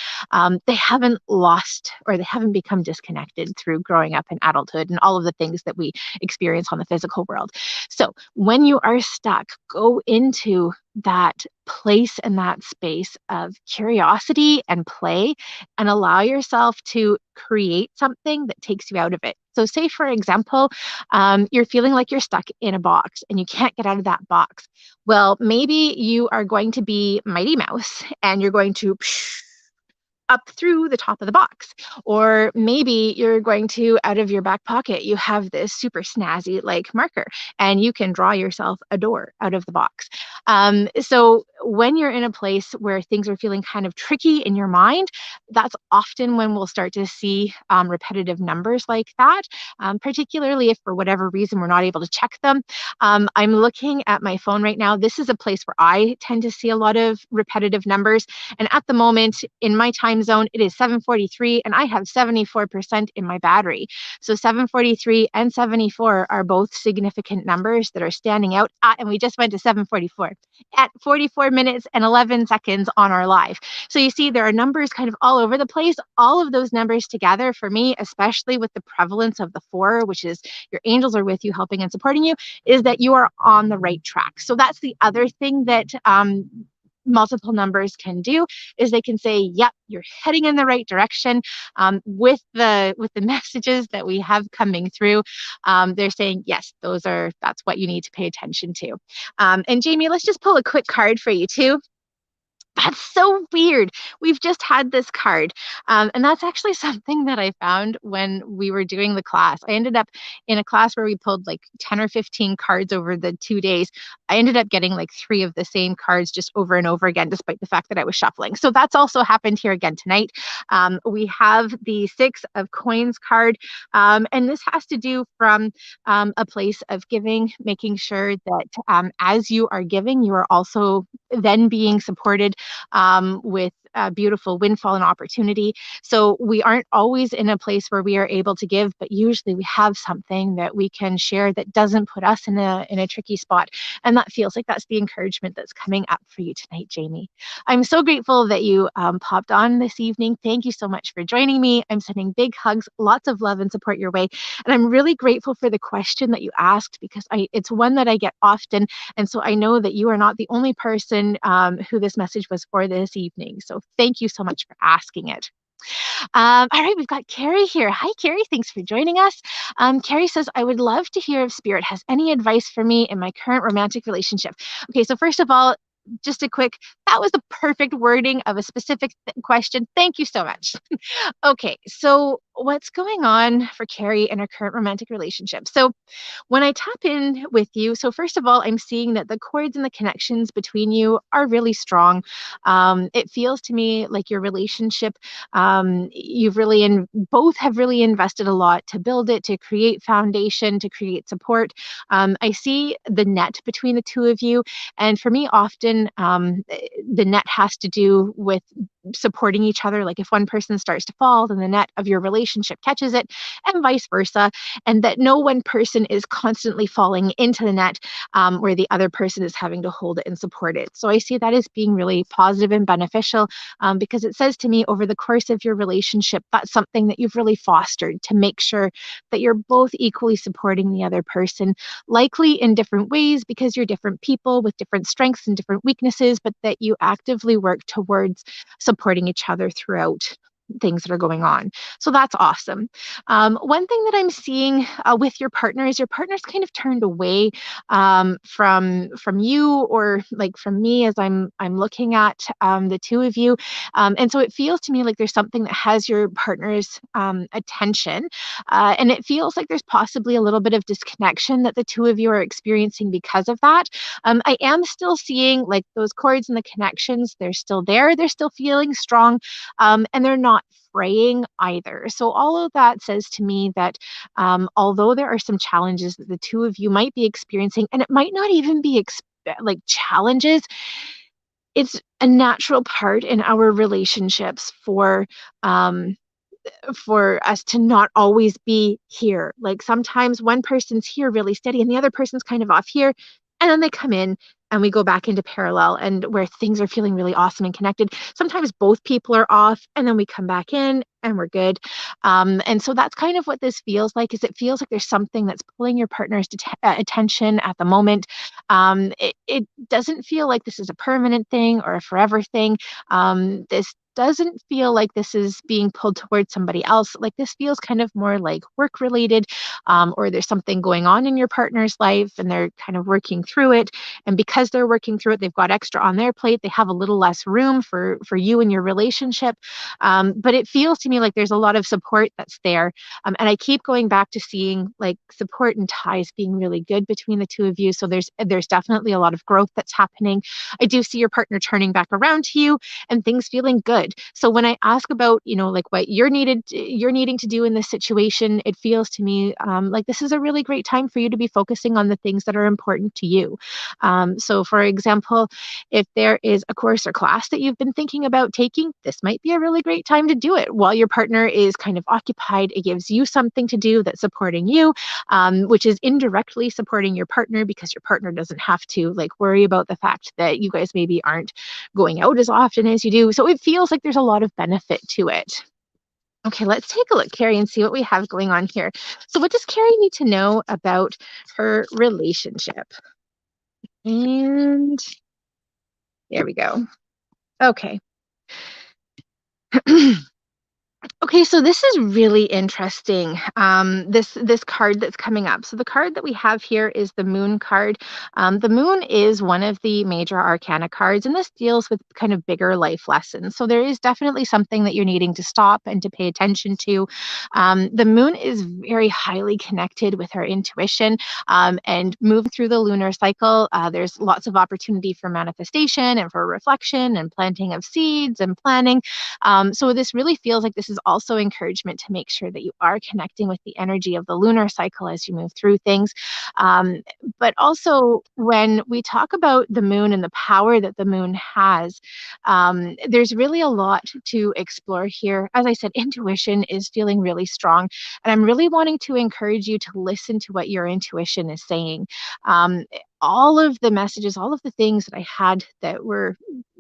They haven't lost, or they haven't become disconnected through growing up in adulthood and all of the things that we experience on the physical world. So when you are stuck, go into that place and that space of curiosity and play, and allow yourself to create something that takes you out of it. So say, for example, you're feeling like you're stuck in a box and you can't get out of that box. Well, maybe you are going to be Mighty Mouse and you're going to up through the top of the box. Or maybe you're going to, out of your back pocket, you have this super snazzy like marker, and you can draw yourself a door out of the box. So when you're in a place where things are feeling kind of tricky in your mind, that's often when we'll start to see repetitive numbers like that, particularly if for whatever reason we're not able to check them. I'm looking at my phone right now. This is a place where I tend to see a lot of repetitive numbers. And at the moment in my time zone, it is 7:43 and I have 74% in my battery. So 7:43 and 74 are both significant numbers that are standing out. And we just went to 7:44 at 44 minutes and 11 seconds on our live. So you see, there are numbers kind of all over the place. All of those numbers together for me, especially with the prevalence of the 4, which is your angels are with you, helping and supporting you, is that you are on the right track. So that's the other thing that multiple numbers can do, is they can say, yep, you're heading in the right direction. With the messages that we have coming through, they're saying, yes, that's what you need to pay attention to. And Jamie, let's just pull a quick card for you too. That's so weird. We've just had this card. And that's actually something that I found when we were doing the class. I ended up in a class where we pulled like 10 or 15 cards over the 2 days. I ended up getting like 3 of the same cards just over and over again, despite the fact that I was shuffling. So that's also happened here again tonight. We have the 6 of Coins card. And this has to do from a place of giving, making sure that as you are giving, you are also then being supported with a beautiful windfall and opportunity. So we aren't always in a place where we are able to give, but usually we have something that we can share that doesn't put us in a tricky spot. And that feels like that's the encouragement that's coming up for you tonight, Jamie. I'm so grateful that you popped on this evening. Thank you so much for joining me. I'm sending big hugs, lots of love and support your way. And I'm really grateful for the question that you asked, because it's one that I get often. And so I know that you are not the only person who this message was for this evening. So thank you so much for asking it. All right, we've got Carrie here. Hi, Carrie. Thanks for joining us. Carrie says, I would love to hear if Spirit has any advice for me in my current romantic relationship. Okay, so first of all, just a quick, that was the perfect wording of a specific question. Thank you so much. Okay, so what's going on for Carrie in her current romantic relationship? So when I tap in with you, so first of all, I'm seeing that the cords and the connections between you are really strong. It feels to me like your relationship, both have really invested a lot to build it, to create foundation, to create support. I see the net between the two of you. And for me, often the net has to do with supporting each other. Like if one person starts to fall, then the net of your relationship catches it, and vice versa. And that no one person is constantly falling into the net where the other person is having to hold it and support it. So I see that as being really positive and beneficial, because it says to me, over the course of your relationship, that's something that you've really fostered to make sure that you're both equally supporting the other person, likely in different ways because you're different people with different strengths and different weaknesses, but that you actively work towards supporting each other throughout things that are going on. So that's awesome. One thing that I'm seeing with your partner is your partner's kind of turned away from you, or like from me, as I'm looking at the two of you. And so it feels to me like there's something that has your partner's attention. And it feels like there's possibly a little bit of disconnection that the two of you are experiencing because of that. I am still seeing like those cords and the connections, they're still there. They're still feeling strong, and they're not fraying either. So all of that says to me that although there are some challenges that the two of you might be experiencing, and it might not even be like challenges, it's a natural part in our relationships for us to not always be here. Like sometimes one person's here really steady and the other person's kind of off here, and then they come in and we go back into parallel, and where things are feeling really awesome and connected. Sometimes both people are off and then we come back in and we're good. And so that's kind of what this feels like, is it feels like there's something that's pulling your partner's attention at the moment. It doesn't feel like this is a permanent thing or a forever thing. This doesn't feel like this is being pulled towards somebody else. Like this feels kind of more like work related, or there's something going on in your partner's life and they're kind of working through it. And because because they're working through it, they've got extra on their plate. They have a little less room for you and your relationship. But it feels to me like there's a lot of support that's there. And I keep going back to seeing like support and ties being really good between the two of you. So there's definitely a lot of growth that's happening. I do see your partner turning back around to you and things feeling good. So when I ask about, like what you're needing to do in this situation, it feels to me like this is a really great time for you to be focusing on the things that are important to you. So for example, if there is a course or class that you've been thinking about taking, this might be a really great time to do it while your partner is kind of occupied. It gives you something to do that's supporting you, which is indirectly supporting your partner because your partner doesn't have to like worry about the fact that you guys maybe aren't going out as often as you do. So it feels like there's a lot of benefit to it. Okay, let's take a look, Carrie, and see what we have going on here. So what does Carrie need to know about her relationship? And there we go. Okay. Okay, so this is really interesting. This card that's coming up. So the card that we have here is the Moon card. The Moon is one of the major arcana cards, and this deals with kind of bigger life lessons. So there is definitely something that you're needing to stop and to pay attention to. The Moon is very highly connected with our intuition, and moving through the lunar cycle, there's lots of opportunity for manifestation and for reflection and planting of seeds and planning. So this really feels like this is also encouragement to make sure that you are connecting with the energy of the lunar cycle as you move through things. But also when we talk about the moon and the power that the moon has, there's really a lot to explore here. As I said, intuition is feeling really strong, and I'm really wanting to encourage you to listen to what your intuition is saying. All of the messages, all of the things that I had that were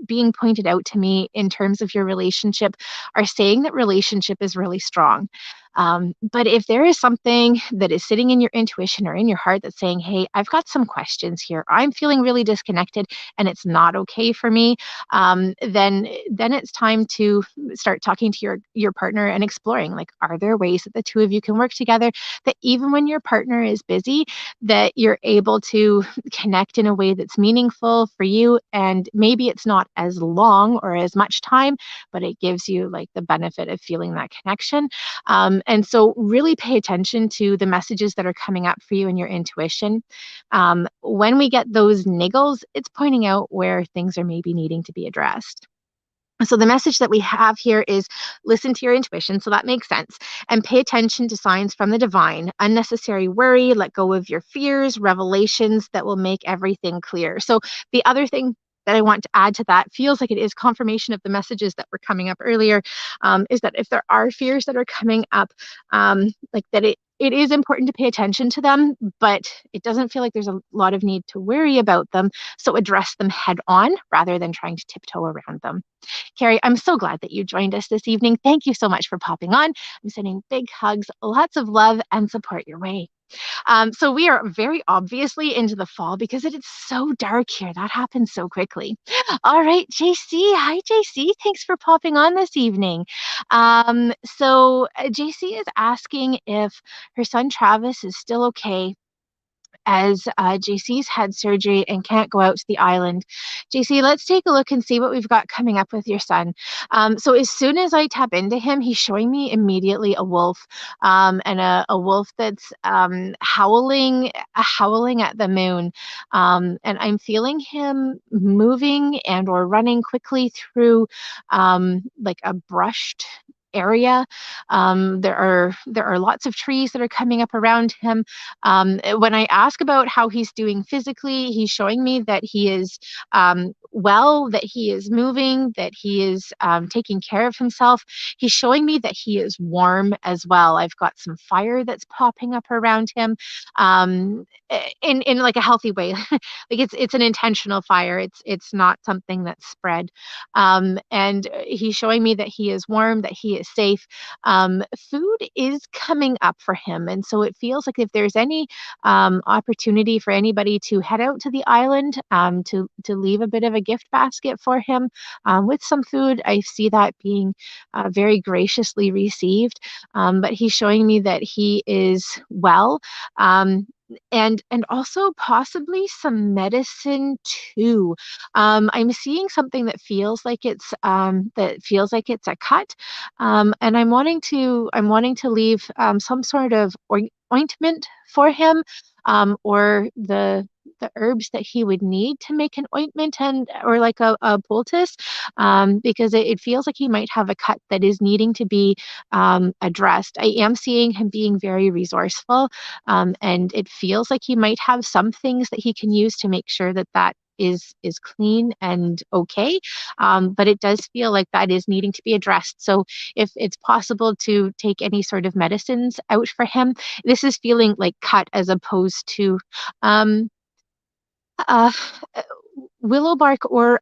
being pointed out to me in terms of your relationship are saying that relationship is really strong. But if there is something that is sitting in your intuition or in your heart that's saying, hey, I've got some questions here, I'm feeling really disconnected and it's not okay for me, then it's time to start talking to your partner and exploring, like, are there ways that the two of you can work together that even when your partner is busy, that you're able to connect in a way that's meaningful for you, and maybe it's not as long or as much time, but it gives you like the benefit of feeling that connection. And so really pay attention to the messages that are coming up for you in your intuition. When we get those niggles, it's pointing out where things are maybe needing to be addressed. So the message that we have here is listen to your intuition. So that makes sense. And pay attention to signs from the divine. Unnecessary worry, let go of your fears, revelations that will make everything clear. So the other thing that I want to add to that feels like it is confirmation of the messages that were coming up earlier, is that if there are fears that are coming up, like that it is important to pay attention to them, but it doesn't feel like there's a lot of need to worry about them. So address them head on rather than trying to tiptoe around them. Carrie, I'm so glad that you joined us this evening. Thank you so much for popping on. I'm sending big hugs, lots of love and support your way. So we are very obviously into the fall because it is so dark here. That happens so quickly. All right, JC. Hi, JC. Thanks for popping on this evening. So JC is asking if her son Travis is still okay as JC's had surgery and can't go out to the island. JC, let's take a look and see what we've got coming up with your son. So as soon as I tap into him, he's showing me immediately a wolf, and a wolf that's howling at the moon. And I'm feeling him moving and or running quickly through like a brushed area. There are lots of trees that are coming up around him. When I ask about how he's doing physically, he's showing me that he is well, that he is moving, that he is taking care of himself. He's showing me that he is warm as well. I've got some fire that's popping up around him, in like a healthy way. Like it's an intentional fire. It's not something that's spread. And he's showing me that he is warm, that he is safe. Food is coming up for him. And so it feels like if there's any opportunity for anybody to head out to the island, to leave a bit of a gift basket for him with some food, I see that being very graciously received. But he's showing me that he is well. And also possibly some medicine too. I'm seeing something that feels like it's a cut, and I'm wanting to leave some sort of ointment for him, or the herbs that he would need to make an ointment and or like a poultice, because it feels like he might have a cut that is needing to be addressed. I am seeing him being very resourceful, and it feels like he might have some things that he can use to make sure that that is clean and okay. But it does feel like that is needing to be addressed. So if it's possible to take any sort of medicines out for him, this is feeling like cut as opposed to um, uh, willow bark or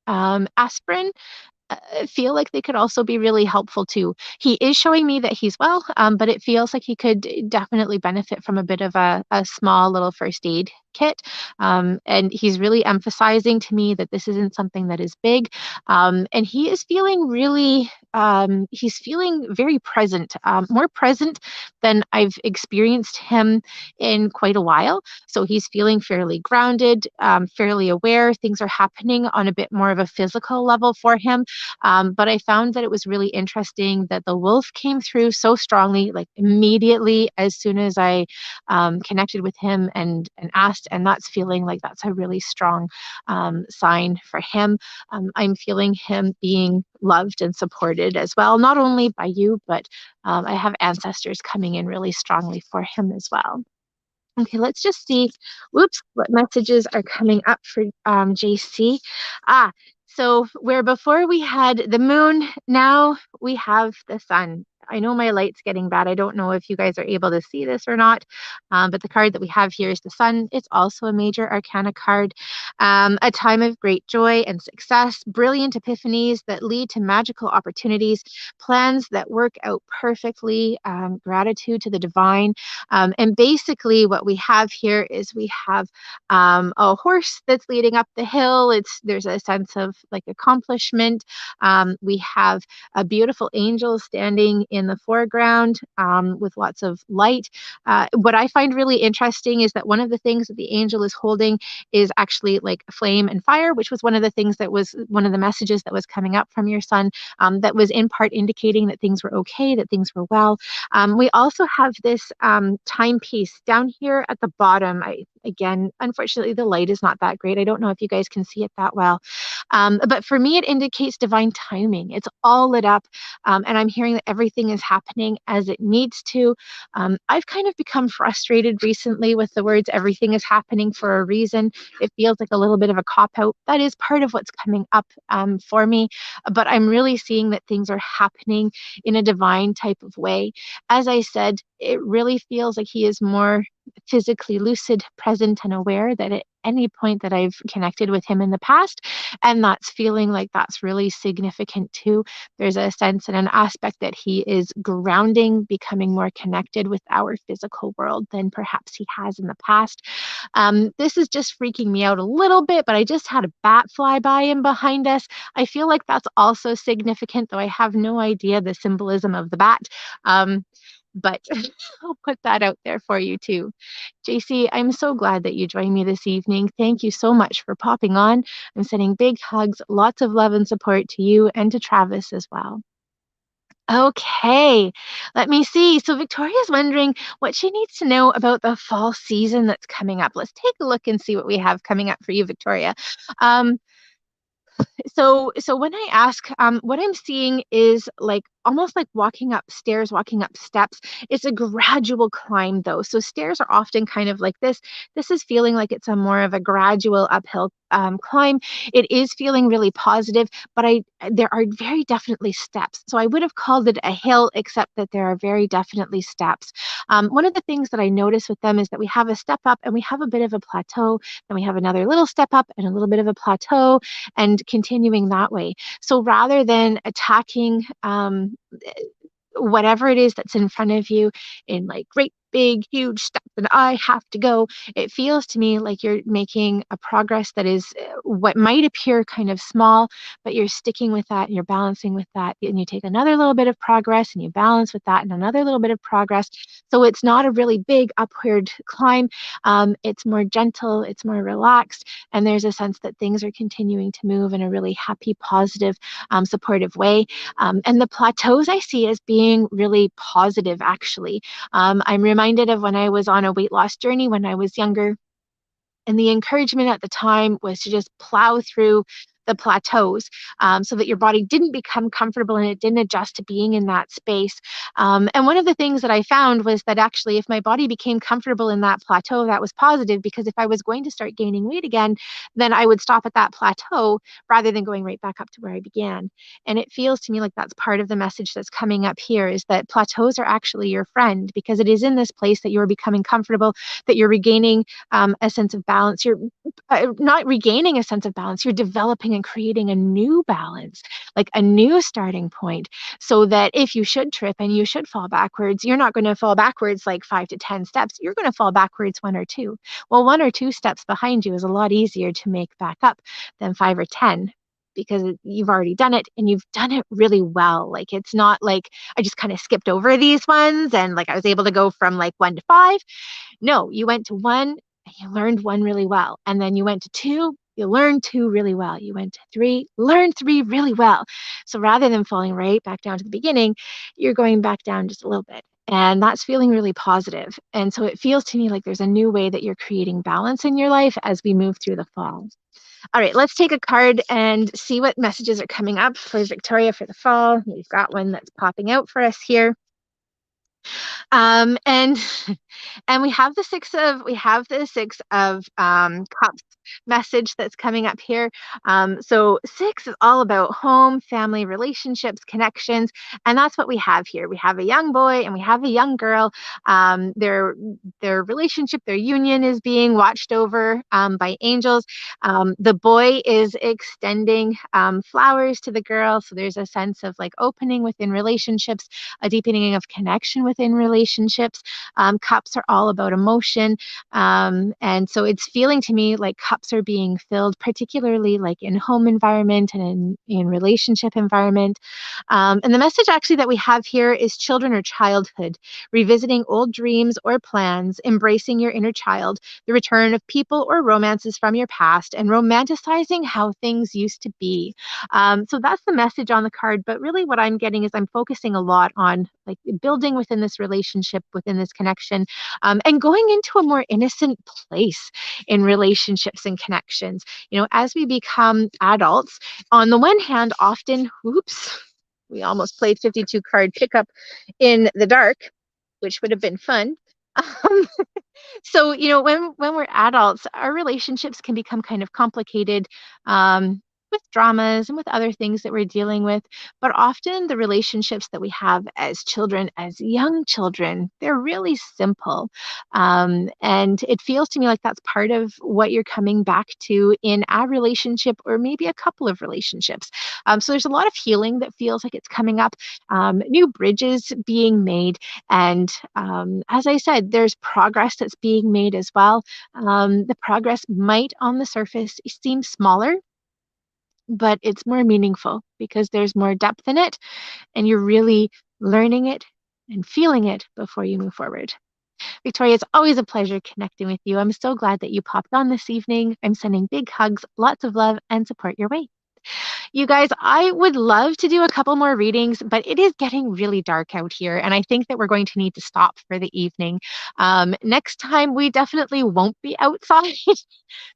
aspirin. Feel like they could also be really helpful too. He is showing me that he's well, but it feels like he could definitely benefit from a bit of a small little first aid kit. And he's really emphasizing to me that this isn't something that is big. And he is feeling really, he's feeling very present, more present than I've experienced him in quite a while. So he's feeling fairly grounded, fairly aware. Things are happening on a bit more of a physical level for him. But I found that it was really interesting that the wolf came through so strongly, like immediately as soon as I connected with him and asked, and that's feeling like that's a really strong sign for him. I'm feeling him being loved and supported as well, not only by you, but I have ancestors coming in really strongly for him as well. Okay, let's just see. Whoops, what messages are coming up for JC? Ah, so where before we had the moon, now we have the sun. I know my light's getting bad. I don't know if you guys are able to see this or not, but the card that we have here is the sun. It's also a major arcana card. A time of great joy and success, brilliant epiphanies that lead to magical opportunities, plans that work out perfectly, gratitude to the divine. And basically, what we have here is we have a horse that's leading up the hill. There's a sense of like accomplishment. We have a beautiful angel standing in the foreground with lots of light. What I find really interesting is that one of the things that the angel is holding is actually like flame and fire, which was one of the things that was one of the messages that was coming up from your son, that was in part indicating that things were okay, that things were well. We also have this timepiece down here at the bottom. Again, unfortunately, the light is not that great. I don't know if you guys can see it that well. But for me, it indicates divine timing. It's all lit up, and I'm hearing that everything is happening as it needs to. I've kind of become frustrated recently with the words everything is happening for a reason. It feels like a little bit of a cop out. That is part of what's coming up for me, but I'm really seeing that things are happening in a divine type of way. As I said, it really feels like he is more physically lucid, present, and aware than at any point that I've connected with him in the past. And that's feeling like that's really significant too. There's a sense and an aspect that he is grounding, becoming more connected with our physical world than perhaps he has in the past. This is just freaking me out a little bit, but I just had a bat fly by him behind us. I feel like that's also significant, though I have no idea the symbolism of the bat. But I'll put that out there for you too. JC, I'm so glad that you joined me this evening. Thank you so much for popping on. I'm sending big hugs, lots of love and support to you and to Travis as well. Okay, let me see. So Victoria's wondering what she needs to know about the fall season that's coming up. Let's take a look and see what we have coming up for you, Victoria. Um, so when I ask, what I'm seeing is like almost like walking up stairs, walking up steps. It's a gradual climb though. So stairs are often kind of like this. This is feeling like it's a more of a gradual uphill climb. It is feeling really positive, but there are very definitely steps. So I would have called it a hill, except that there are very definitely steps. One of the things that I notice with them is that we have a step up and we have a bit of a plateau. Then we have another little step up and a little bit of a plateau, and continuing that way. So rather than attacking whatever it is that's in front of you in like great big, huge step and I have to go. It feels to me like you're making a progress that is what might appear kind of small, but you're sticking with that and you're balancing with that. And you take another little bit of progress and you balance with that and another little bit of progress. So it's not a really big upward climb. It's more gentle, it's more relaxed, and there's a sense that things are continuing to move in a really happy, positive, supportive way. And the plateaus I see as being really positive, actually. I'm reminded of when I was on a weight loss journey when I was younger. And the encouragement at the time was to just plow through the plateaus so that your body didn't become comfortable and it didn't adjust to being in that space. And one of the things that I found was that actually, if my body became comfortable in that plateau, that was positive because if I was going to start gaining weight again, then I would stop at that plateau rather than going right back up to where I began. And it feels to me like that's part of the message that's coming up here is that plateaus are actually your friend because it is in this place that you're becoming comfortable, that you're regaining a sense of balance. You're not regaining a sense of balance, you're developing and creating a new balance, like a new starting point, so that if you should trip and you should fall backwards, you're not going to fall backwards like 5 to 10 steps. You're going to fall backwards 1 or 2. Well, 1 or 2 steps behind you is a lot easier to make back up than 5 or 10 because you've already done it and you've done it really well. Like it's not like I just kind of skipped over these ones and like I was able to go from like 1 to 5. No, you went to 1 and you learned 1 really well. And then you went to 2, you learned 2 really well. You went to 3, learned 3 really well. So rather than falling right back down to the beginning, you're going back down just a little bit. And that's feeling really positive. And so it feels to me like there's a new way that you're creating balance in your life as we move through the fall. All right, let's take a card and see what messages are coming up for Victoria for the fall. We've got one that's popping out for us here. And and we have the 6 of cups message that's coming up here. So 6 is all about home, family, relationships, connections, and that's what we have here. We have a young boy and we have a young girl. Their relationship, their union is being watched over by angels. The boy is extending flowers to the girl, so there's a sense of like opening within relationships, a deepening of connection within relationships. Cups are all about emotion. And so it's feeling to me like cups are being filled, particularly like in home environment and in relationship environment. And the message actually that we have here is children or childhood, revisiting old dreams or plans, embracing your inner child, the return of people or romances from your past, and romanticizing how things used to be. So that's the message on the card. But really what I'm getting is I'm focusing a lot on like building within this relationship, within this connection, and going into a more innocent place in relationships and connections. You know, as we become adults, on the one hand, often, oops, we almost played 52 card pickup in the dark, which would have been fun. Um, so, you know, when we're adults, our relationships can become kind of complicated with dramas and with other things that we're dealing with. But often the relationships that we have as children, as young children, they're really simple. And it feels to me like that's part of what you're coming back to in a relationship or maybe a couple of relationships. So there's a lot of healing that feels like it's coming up, new bridges being made. And as I said, there's progress that's being made as well. The progress might on the surface seem smaller, but it's more meaningful because there's more depth in it and you're really learning it and feeling it before you move forward. Victoria, it's always a pleasure connecting with you. I'm so glad that you popped on this evening. I'm sending big hugs, lots of love, and support your way. You guys, I would love to do a couple more readings, but it is getting really dark out here, and I think that we're going to need to stop for the evening. Next time, we definitely won't be outside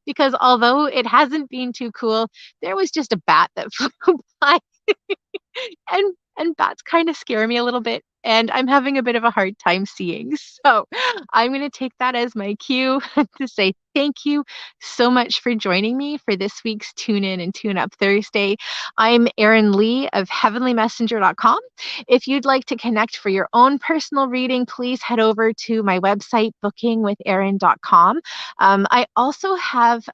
because although it hasn't been too cool, there was just a bat that flew by and bats kind of scare me a little bit, and I'm having a bit of a hard time seeing. So I'm going to take that as my cue to say thank you so much for joining me for this week's Tune In and Tune Up Thursday. I'm Erin Lee of heavenlymessenger.com. If you'd like to connect for your own personal reading, please head over to my website, bookingwitherin.com. I also have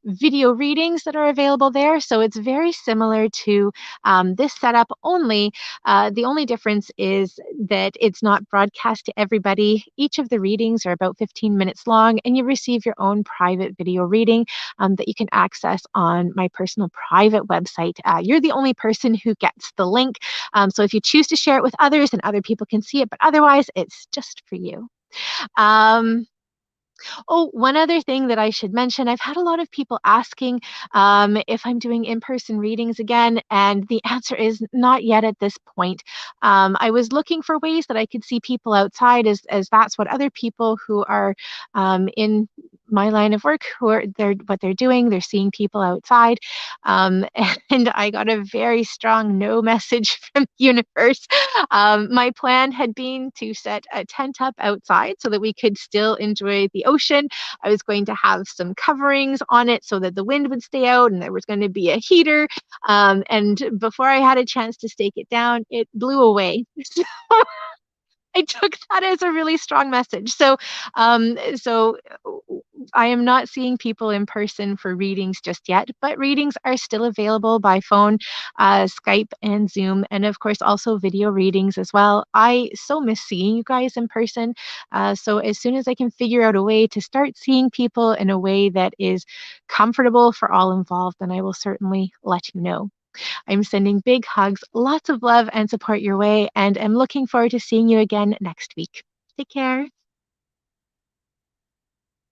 video readings that are available there. So it's very similar to this setup, only the only difference is that it's not broadcast to everybody. Each of the readings are about 15 minutes long, and you receive your own private video reading that you can access on my personal private website. You're the only person who gets the link. So if you choose to share it with others, and other people can see it, but otherwise, it's just for you. Um, Oh, one other thing that I should mention, I've had a lot of people asking if I'm doing in-person readings again, and the answer is not yet at this point. I was looking for ways that I could see people outside, as that's what other people who are in my line of work, what they're doing, they're seeing people outside. Um, and I got a very strong no message from the universe. My plan had been to set a tent up outside so that we could still enjoy the ocean. I was going to have some coverings on it so that the wind would stay out, and there was going to be a heater. And before I had a chance to stake it down, it blew away. I took that as a really strong message. So I am not seeing people in person for readings just yet, but readings are still available by phone, Skype, and Zoom, and of course also video readings as well. I so miss seeing you guys in person. So as soon as I can figure out a way to start seeing people in a way that is comfortable for all involved, then I will certainly let you know. I'm sending big hugs, lots of love and support your way, and am looking forward to seeing you again next week. Take care.